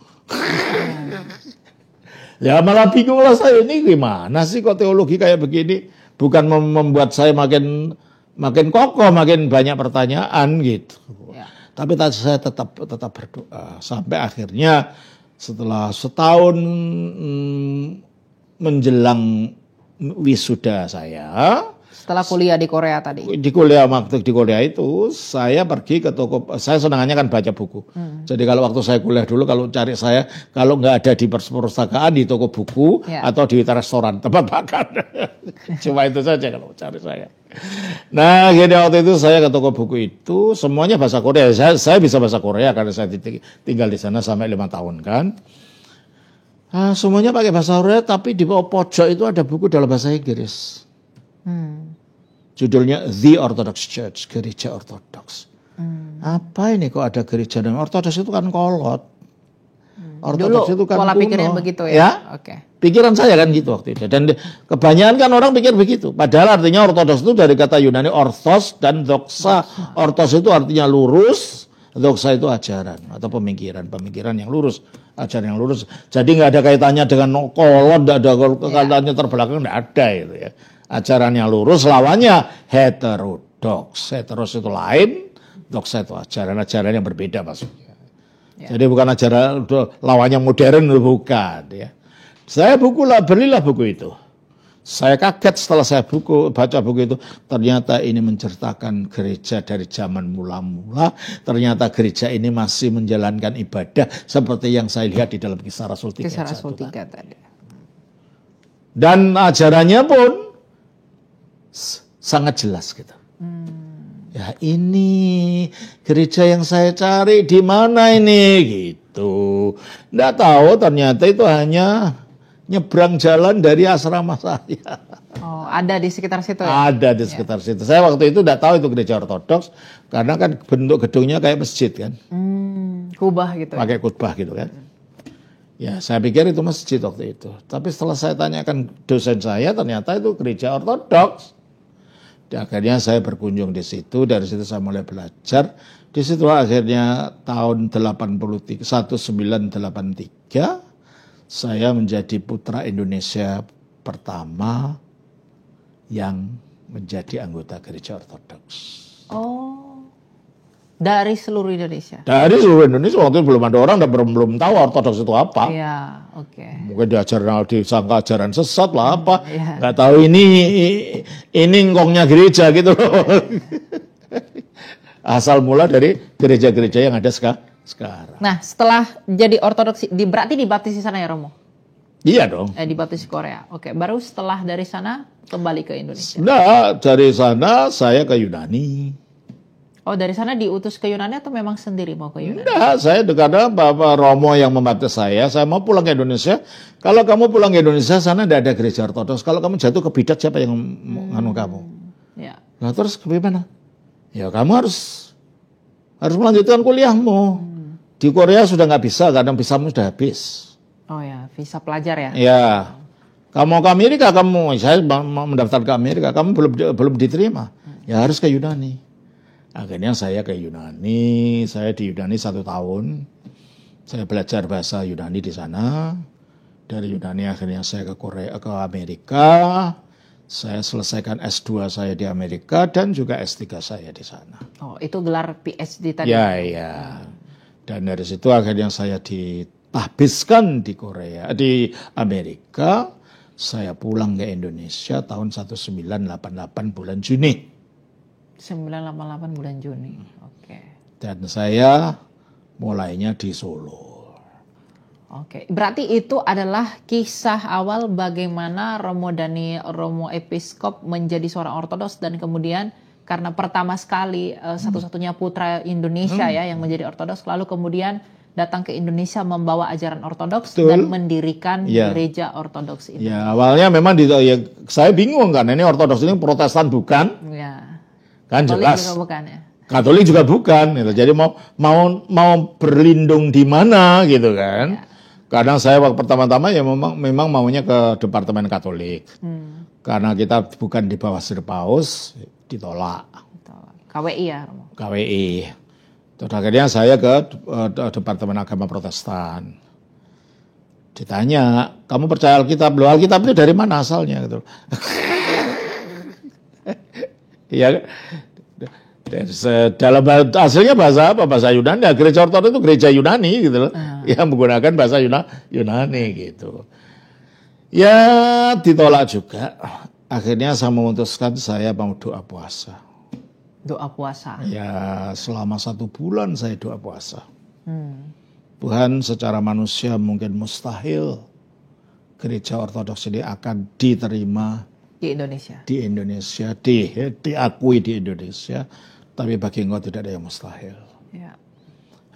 Ya malah bingung lah saya, ini gimana sih kok teologi kayak begini? Bukan membuat saya makin kokoh, makin banyak pertanyaan gitu. Ya. Tapi saya tetap berdoa sampai akhirnya setelah setahun menjelang wisuda saya. Setelah kuliah di Korea tadi? Waktu di Korea itu saya pergi ke toko, saya senangannya kan baca buku. Jadi kalau waktu saya kuliah dulu kalau cari saya, kalau nggak ada di perpustakaan, di toko buku atau di restoran tempat makan. Cuma itu saja kalau cari saya. Nah akhirnya waktu itu saya ke toko buku itu, semuanya bahasa Korea. Saya bisa bahasa Korea karena saya tinggal di sana sampai 5 tahun kan. Nah, semuanya pakai bahasa Korea, tapi di bawah pojok itu ada buku dalam bahasa Inggris. Judulnya The Orthodox Church, gereja ortodoks. Apa ini kok ada gereja dan ortodoks itu kan kolot. Ortodoks itu kan pola kuno. pikirnya begitu ya? Oke. Pikiran saya kan gitu waktu itu. Dan kebanyakan kan orang pikir begitu. Padahal artinya ortodoks itu dari kata Yunani orthos dan doxa. Orthos itu artinya lurus, doxa itu ajaran atau pemikiran yang lurus, ajaran yang lurus. Jadi nggak ada kaitannya dengan kolot, nggak ada kaitannya terbelakang, nggak ada itu ya. Ajaran yang lurus lawannya heterodoks. Heteros itu lain, doxa itu ajaran yang berbeda maksudnya. Ya. Jadi bukan ajaran lawannya modern, bukan ya. Saya belilah buku itu. Saya kaget setelah saya baca buku itu, ternyata ini menceritakan gereja dari zaman mula-mula. Ternyata gereja ini masih menjalankan ibadah seperti yang saya lihat di dalam Kisah Rasul 3. Kisah Rasul 3 tadi. Dan ajarannya pun sangat jelas gitu. Ya ini gereja yang saya cari di mana ini gitu. Nggak tahu ternyata itu hanya nyebrang jalan dari asrama saya. Oh, ada di sekitar situ ya? Ada di sekitar situ. Saya waktu itu nggak tahu itu gereja ortodoks karena kan bentuk gedungnya kayak masjid kan. Kubah gitu. Pakai khotbah gitu kan. Ya saya pikir itu masjid waktu itu. Tapi setelah saya tanyakan dosen saya ternyata itu gereja ortodoks. Dan akhirnya saya berkunjung di situ, dari situ saya mulai belajar. Di situ akhirnya tahun 1983 saya menjadi putra Indonesia pertama yang menjadi anggota gereja ortodoks. Oh, dari seluruh Indonesia? Dari seluruh Indonesia, waktu itu belum ada orang dan belum tahu ortodoks itu apa. Iya, oke. Mungkin disangka ajaran sesat lah apa. Iya. Nggak tahu ini ngkongnya gereja gitu loh. Asal mula dari gereja-gereja yang ada sekarang. Nah, setelah jadi ortodoks, berarti dibaptis di sana ya Romo? Iya dong. Dibaptis di Korea. Oke, baru setelah dari sana kembali ke Indonesia? Nah, dari sana saya ke Yunani. Oh, dari sana diutus ke Yunani atau memang sendiri mau ke Yunani? Enggak, saya karena Bapak Romo yang membaptis saya mau pulang ke Indonesia. Kalau kamu pulang ke Indonesia, sana tidak ada gereja ortodoks. Kalau kamu jatuh ke bidat, siapa yang nganu kamu? Ya. Nah terus gimana? Ya kamu harus melanjutkan kuliahmu. Di Korea sudah nggak bisa, karena visamu sudah habis. Oh ya, visa pelajar ya? Ya. Kamu ke Amerika, saya mau mendaftar ke Amerika, kamu belum diterima. Ya harus ke Yunani. Akhirnya saya ke Yunani, saya di Yunani 1 tahun. Saya belajar bahasa Yunani di sana. Dari Yunani akhirnya saya ke Amerika. Saya selesaikan S2 saya di Amerika dan juga S3 saya di sana. Oh, itu gelar PhD tadi? Ya, ya. Dan dari situ akhirnya saya ditahbiskan di Amerika. Saya pulang ke Indonesia tahun 1988 bulan Juni. 988 bulan Juni. Oke. Dan saya mulainya di Solo. Oke. Berarti itu adalah kisah awal bagaimana Romo Episkop menjadi seorang ortodoks dan kemudian karena pertama sekali satu-satunya putra Indonesia ya yang menjadi ortodoks, lalu kemudian datang ke Indonesia membawa ajaran ortodoks dan mendirikan gereja ortodoks ini. Ya, awalnya memang saya bingung kan, ini ortodoks ini Protestan bukan? Ya. Kan Katolik jelas. juga bukan ya. Katolik juga bukan gitu. Jadi mau berlindung di mana gitu kan. Ya. Karena saya waktu pertama-tama ya memang maunya ke Departemen Katolik. Karena kita bukan di bawah Sir Paus, ditolak. KWI ya, Romo? KWI. Terus akhirnya saya ke Departemen Agama Protestan. Ditanya, kamu percaya Alkitab? Loh, Alkitab itu dari mana asalnya? Gitu. Ya, dalam hasilnya bahasa apa? Bahasa Yunani. Ya, gereja Ortodoks itu gereja Yunani gitu loh. Yang menggunakan bahasa Yunani gitu. Ya, ditolak juga. Akhirnya saya memutuskan saya mau doa puasa. Doa puasa? Ya, selama 1 bulan saya doa puasa. Tuhan, secara manusia mungkin mustahil gereja Ortodoks ini akan diterima di Indonesia. Di Indonesia, diakui di Indonesia, tapi bagi Engkau tidak ada yang mustahil. Ya.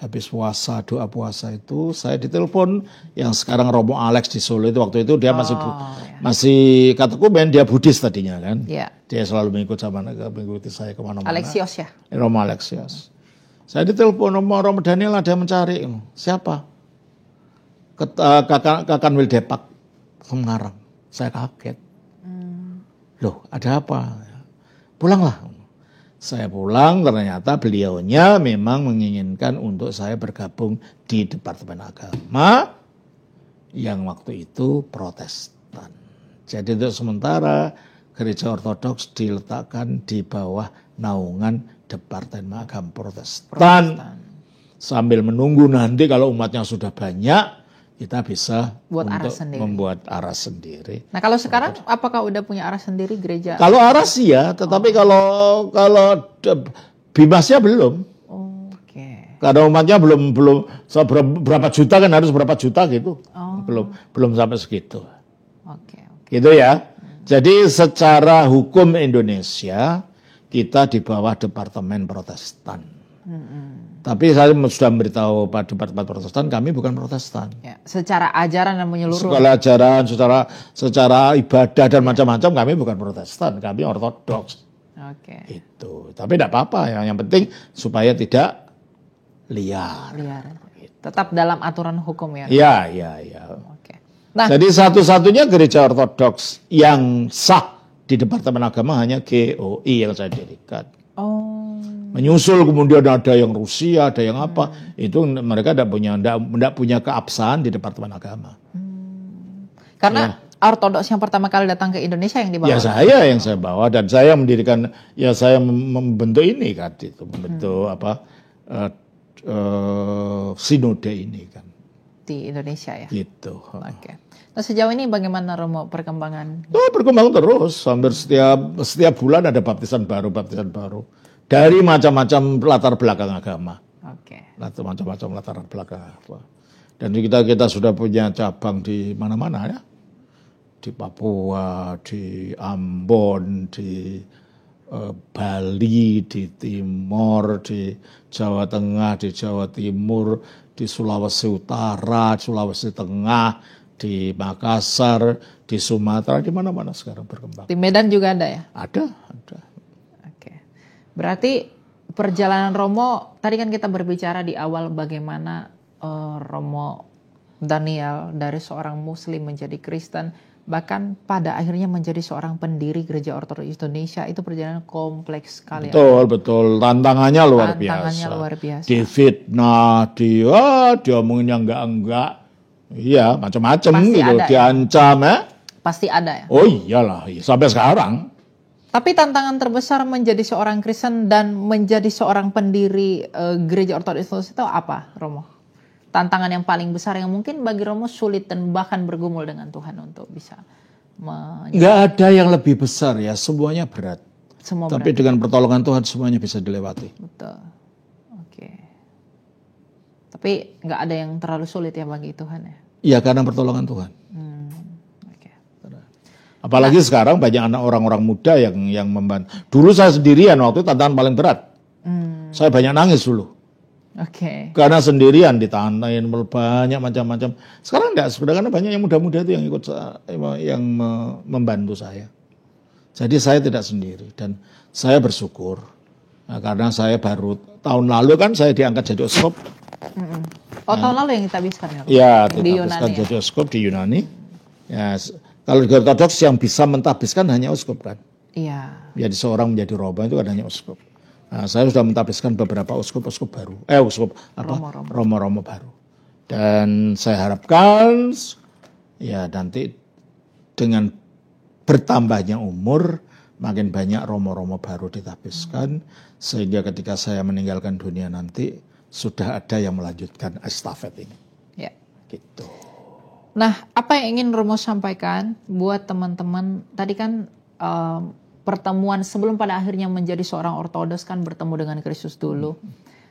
Habis puasa, doa puasa itu, saya ditelepon yang sekarang Romo Alex di Solo itu, waktu itu dia masih katekumen, dia Buddhis tadinya kan. Ya. Dia selalu mengikuti saya kemana-mana. Alexios ya? Romo Alexios. Saya ditelepon, Romo Daniel ada yang mencari. Siapa? Kakan Wildepak Semarang. Saya kaget. Loh, ada apa? Pulanglah. Saya pulang, ternyata beliaunya memang menginginkan untuk saya bergabung di Departemen Agama yang waktu itu Protestan. Jadi untuk sementara gereja Ortodoks diletakkan di bawah naungan Departemen Agama Protestan. Sambil menunggu nanti kalau umatnya sudah banyak, kita bisa membuat aras sendiri. Nah kalau sekarang apakah udah punya aras sendiri gereja? Kalau aras ya, tetapi kalau Bimasnya belum. Oke. Karena umatnya belum berapa juta kan, harus berapa juta gitu. Belum sampai segitu. Oke. Gitu ya. Jadi secara hukum Indonesia kita di bawah Departemen Protestan. Tapi saya sudah memberitahu pada Departemen Protestan, kami bukan Protestan. Ya, secara ajaran dan menyeluruh. Secara ajaran, secara ibadah dan macam-macam kami bukan Protestan, kami Ortodoks. Oke. Itu. Tapi tidak apa-apa, yang penting supaya tidak liar. Tetap dalam aturan hukum ya. Iya. Oke. Nah, jadi satu-satunya gereja Ortodoks yang sah di Departemen Agama hanya GOI yang saya dirikan. Menyusul kemudian ada yang Rusia, ada yang apa, itu mereka tidak punya keabsahan di Departemen Agama. Karena Ortodoks yang pertama kali datang ke Indonesia yang dibawa. Ya saya yang saya bawa dan saya mendirikan, ya saya membentuk ini kan, itu membentuk sinode ini kan. Di Indonesia ya. Gitu. Oke. Nah sejauh ini bagaimana Romo perkembangan? Berkembang terus, hampir setiap bulan ada baptisan baru. Dari macam-macam latar belakang agama. Oke. Macam-macam latar belakang apa. Dan kita sudah punya cabang di mana-mana ya. Di Papua, di Ambon, di Bali, di Timor, di Jawa Tengah, di Jawa Timur, di Sulawesi Utara, Sulawesi Tengah, di Makassar, di Sumatera, di mana-mana sekarang berkembang. Di Medan juga ada ya? Ada. Berarti perjalanan Romo, tadi kan kita berbicara di awal bagaimana Romo Daniel dari seorang Muslim menjadi Kristen, bahkan pada akhirnya menjadi seorang pendiri Gereja Ortodoks Indonesia, itu perjalanan kompleks sekali. Betul. Tantangannya luar biasa. Difitnah, diomongin yang enggak. Iya, macam-macam gitu. Diancam ya. Pasti ada ya? Oh iyalah, sampai sekarang. Tapi tantangan terbesar menjadi seorang Kristen dan menjadi seorang pendiri Gereja Ortodoks itu apa, Romo? Tantangan yang paling besar yang mungkin bagi Romo sulit dan bahkan bergumul dengan Tuhan untuk bisa nggak ada yang lebih besar ya, semuanya berat. Tapi berat. dengan pertolongan Tuhan semuanya bisa dilewati. Betul. Oke. Tapi nggak ada yang terlalu sulit ya bagi Tuhan ya? Iya, karena pertolongan Tuhan. Apalagi sekarang banyak anak orang-orang muda yang membantu. Dulu saya sendirian, waktu itu tantangan paling berat. Saya banyak nangis dulu. Karena sendirian ditantain banyak macam-macam. Sekarang enggak, sebenarnya banyak yang muda-muda itu yang ikut yang membantu saya. Jadi saya tidak sendiri dan saya bersyukur Nah, karena saya baru tahun lalu kan saya diangkat jadi uskup. Oh, tahun lalu yang ditabiskan ya? Ya, Di ditabiskan Yunani ya? jadi uskup di Yunani. Ya, kalau di Ortodoks yang bisa mentabiskan hanya uskup kan. Iya. Jadi seorang menjadi romo itu kan hanya uskup. Nah, saya sudah mentabiskan beberapa uskup-uskup baru. Romo-romo baru. Dan saya harapkan ya nanti dengan bertambahnya umur makin banyak romo-romo baru ditabiskan sehingga ketika saya meninggalkan dunia nanti sudah ada yang melanjutkan estafet ini. Ya. Gitu. Nah, apa yang ingin Romo sampaikan buat teman-teman tadi kan pertemuan sebelum pada akhirnya menjadi seorang Ortodoks kan bertemu dengan Kristus dulu.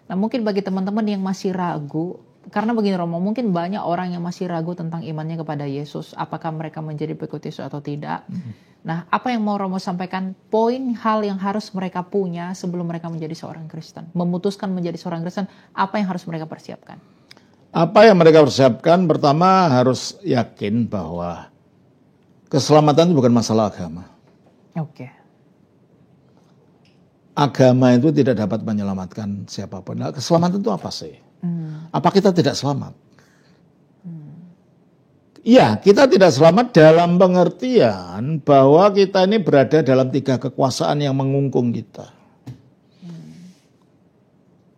Nah, mungkin bagi teman-teman yang masih ragu, karena begini Romo, mungkin banyak orang yang masih ragu tentang imannya kepada Yesus, apakah mereka menjadi pengikut Yesus atau tidak. Nah, apa yang mau Romo sampaikan, poin hal yang harus mereka punya sebelum mereka menjadi seorang Kristen, memutuskan menjadi seorang Kristen, apa yang harus mereka persiapkan? Apa yang mereka persiapkan, pertama harus yakin bahwa keselamatan itu bukan masalah agama. Oke. Agama itu tidak dapat menyelamatkan siapapun. Nah, keselamatan itu apa sih? Apa kita tidak selamat? Iya, kita tidak selamat dalam pengertian bahwa kita ini berada dalam 3 kekuasaan yang mengungkung kita.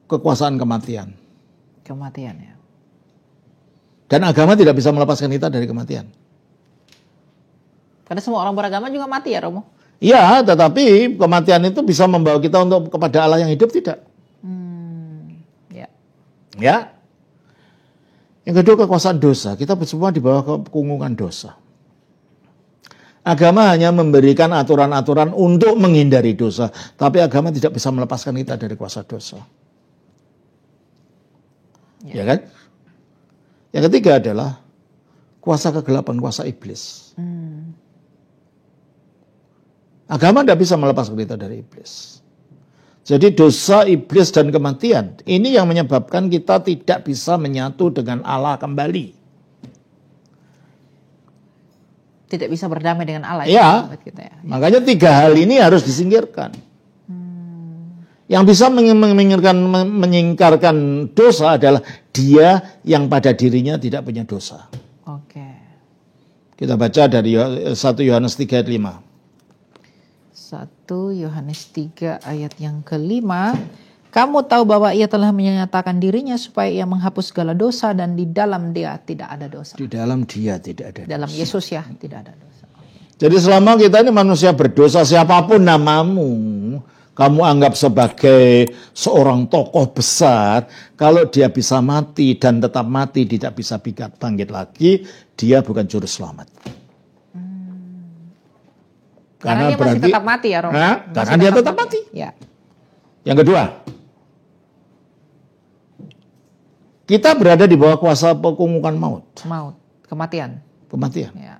Kekuasaan kematian. Kematian ya. Dan agama tidak bisa melepaskan kita dari kematian. Karena semua orang beragama juga mati ya Romo? Iya, tetapi kematian itu bisa membawa kita untuk kepada Allah yang hidup tidak. Ya. Ya. Yang kedua kekuasaan dosa. Kita semua di bawah kekungkungan dosa. Agama hanya memberikan aturan-aturan untuk menghindari dosa. Tapi agama tidak bisa melepaskan kita dari kuasa dosa. Ya kan? Yang ketiga adalah kuasa kegelapan, kuasa iblis. Agama tidak bisa melepaskan kita dari iblis. Jadi dosa, iblis, dan kematian ini yang menyebabkan kita tidak bisa menyatu dengan Allah kembali. Tidak bisa berdamai dengan Allah. Ya, kita ya. Makanya 3 hal ini harus disingkirkan. Yang bisa menyingkarkan dosa adalah dia yang pada dirinya tidak punya dosa. Oke. Kita baca dari 1 Yohanes 3 ayat 5. 1 Yohanes 3 ayat yang ke-5. Kamu tahu bahwa ia telah menyatakan dirinya supaya ia menghapus segala dosa dan di dalam dia tidak ada dosa. Di dalam dia tidak ada dosa. Dalam Yesus ya tidak ada dosa. Jadi selama kita ini manusia berdosa, siapapun namamu, kamu anggap sebagai seorang tokoh besar, kalau dia bisa mati dan tetap mati, tidak bisa bangkit lagi, dia bukan juru selamat. Karena dia masih tetap mati ya, Romo. Karena dia tetap mati. Ya. Yang kedua, kita berada di bawah kuasa pekungkungan maut. Maut, kematian. Kematian. Ya.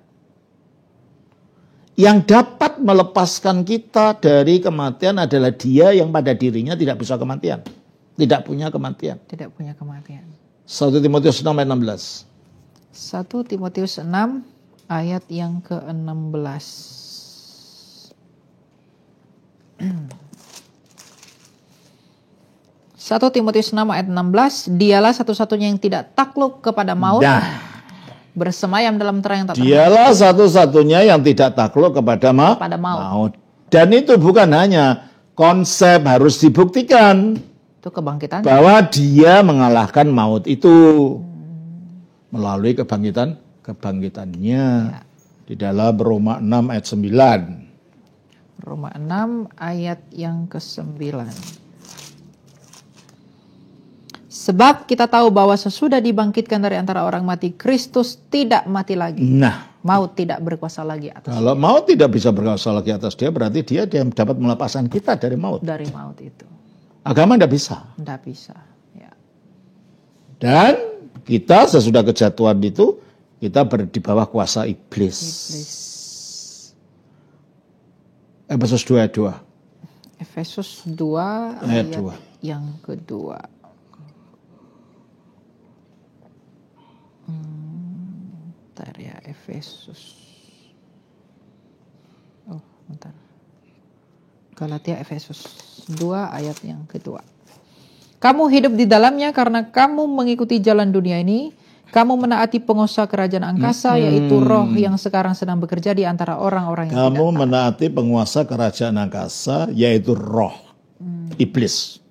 Yang dapat melepaskan kita dari kematian adalah dia yang pada dirinya tidak bisa kematian. Tidak punya kematian. Tidak punya kematian. 1 Timotius 6 ayat 16. 1 Timotius 6 ayat yang ke-16. 1 Timotius 6 ayat 16, dialah satu-satunya yang tidak takluk kepada maut, bersemayam dalam terang yang tak terhadap. Dialah satu-satunya yang tidak takluk kepada maut. Dan itu bukan hanya konsep, harus dibuktikan. Itu kebangkitan. Bahwa dia mengalahkan maut itu melalui kebangkitannya. Ya. Di dalam Roma 6 ayat 9. Roma 6 ayat yang ke-9. Sebab kita tahu bahwa sesudah dibangkitkan dari antara orang mati, Kristus tidak mati lagi. Nah, maut tidak berkuasa lagi atas. Kalau maut tidak bisa berkuasa lagi atas dia, berarti dia dapat melepaskan kita dari maut. Dari maut itu. Agama tidak bisa. Tidak bisa. Ya. Dan kita sesudah kejatuhan itu, kita di bawah kuasa iblis. Efesus 2 ayat 2. Efesus 2 ayat 2. Yang kedua. Bentar ya, Efesus. Oh, bentar. Galatia, Efesus 2 ayat yang kedua. Kamu hidup di dalamnya karena kamu mengikuti jalan dunia ini. Kamu menaati penguasa kerajaan angkasa, yaitu roh yang sekarang sedang bekerja di antara orang-orang yang Kamu menaati penguasa kerajaan angkasa, yaitu roh. Iblis.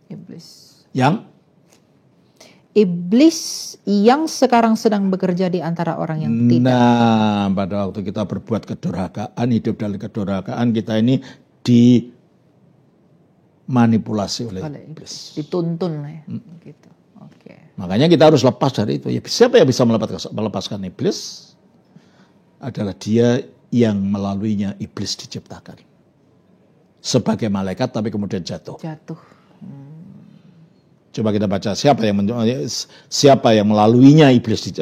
Iblis yang sekarang sedang bekerja di antara orang yang tidak. Nah, pada waktu kita berbuat kedurhakaan, hidup dalam kedurhakaan, kita ini dimanipulasi oleh iblis. Dituntun ya. Gitu. Oke. Makanya kita harus lepas dari itu. Ya, siapa yang bisa melepaskan iblis? Adalah dia yang melaluinya iblis diciptakan. Sebagai malaikat tapi kemudian jatuh. Coba kita baca siapa yang melaluinya iblis,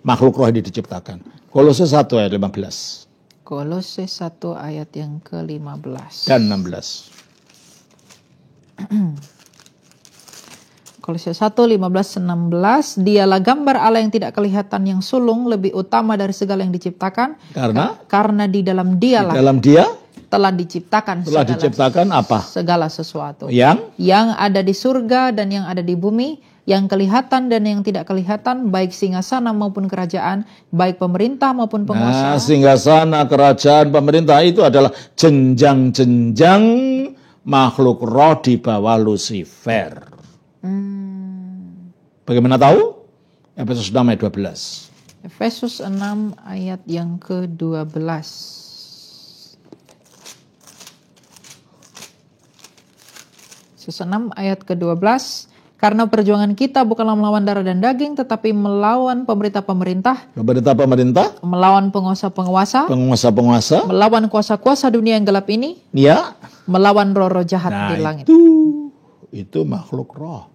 makhluk roh ini diciptakan. Kolose 1 ayat 15. Kolose 1 ayat yang ke-15 dan 16. Kolose 1, 15, 16. Dialah gambar Allah yang tidak kelihatan, yang sulung, lebih utama dari segala yang diciptakan. Karena di dalam dialah. Telah diciptakan apa? Segala sesuatu. Yang ada di surga dan yang ada di bumi, yang kelihatan dan yang tidak kelihatan, baik singgasana maupun kerajaan, baik pemerintah maupun penguasa. Nah, singgasana, kerajaan, pemerintah itu adalah jenjang-jenjang makhluk roh di bawah Lucifer. Bagaimana tahu? Efesus 6 ayat 12. Efesus 6 ayat yang ke-12. Efesus 6 ayat ke-12. Karena perjuangan kita bukanlah melawan darah dan daging, tetapi melawan pemerintah-pemerintah, melawan penguasa-penguasa, melawan kuasa-kuasa dunia yang gelap ini, melawan roh-roh jahat di langit. Itu makhluk roh.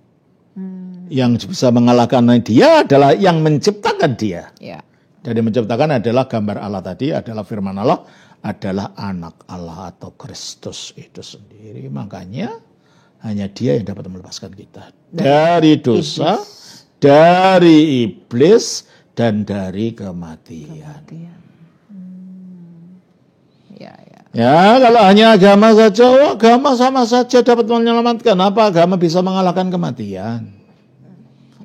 Yang bisa mengalahkan dia adalah yang menciptakan dia. Jadi menciptakan adalah gambar Allah tadi, adalah firman Allah, adalah anak Allah atau Kristus itu sendiri. Makanya hanya dia yang dapat melepaskan kita dari dosa, dari iblis, dan dari kematian. Ya, kalau hanya agama saja, agama sama saja dapat menyelamatkan. Apa agama bisa mengalahkan kematian?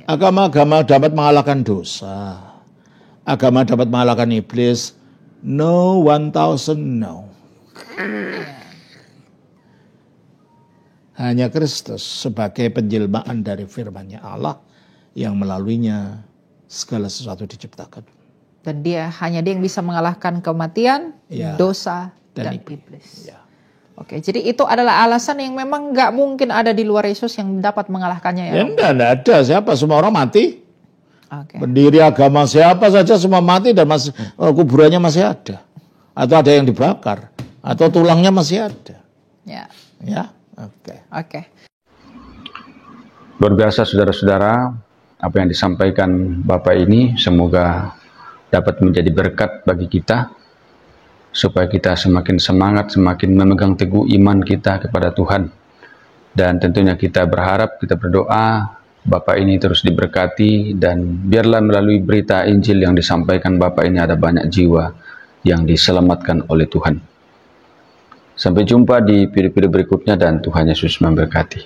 Agama dapat mengalahkan dosa. Agama dapat mengalahkan iblis. No, 1000 no. Hanya Kristus sebagai penjelmaan dari firman-Nya Allah yang melaluinya segala sesuatu diciptakan. Dan hanya dia yang bisa mengalahkan kematian, dosa, dan iblis. Oke, jadi itu adalah alasan yang memang nggak mungkin ada di luar Yesus yang dapat mengalahkannya ya? Enggak ada. Siapa? Semua orang mati. Pendiri agama siapa saja semua mati dan kuburannya masih ada. Atau ada yang dibakar. Atau tulangnya masih ada. Oke. Luar biasa saudara-saudara, apa yang disampaikan Bapak ini semoga dapat menjadi berkat bagi kita, supaya kita semakin semangat, semakin memegang teguh iman kita kepada Tuhan. Dan tentunya kita berharap, kita berdoa, Bapak ini terus diberkati, dan biarlah melalui berita Injil yang disampaikan Bapak ini ada banyak jiwa yang diselamatkan oleh Tuhan. Sampai jumpa di video-video berikutnya dan Tuhan Yesus memberkati.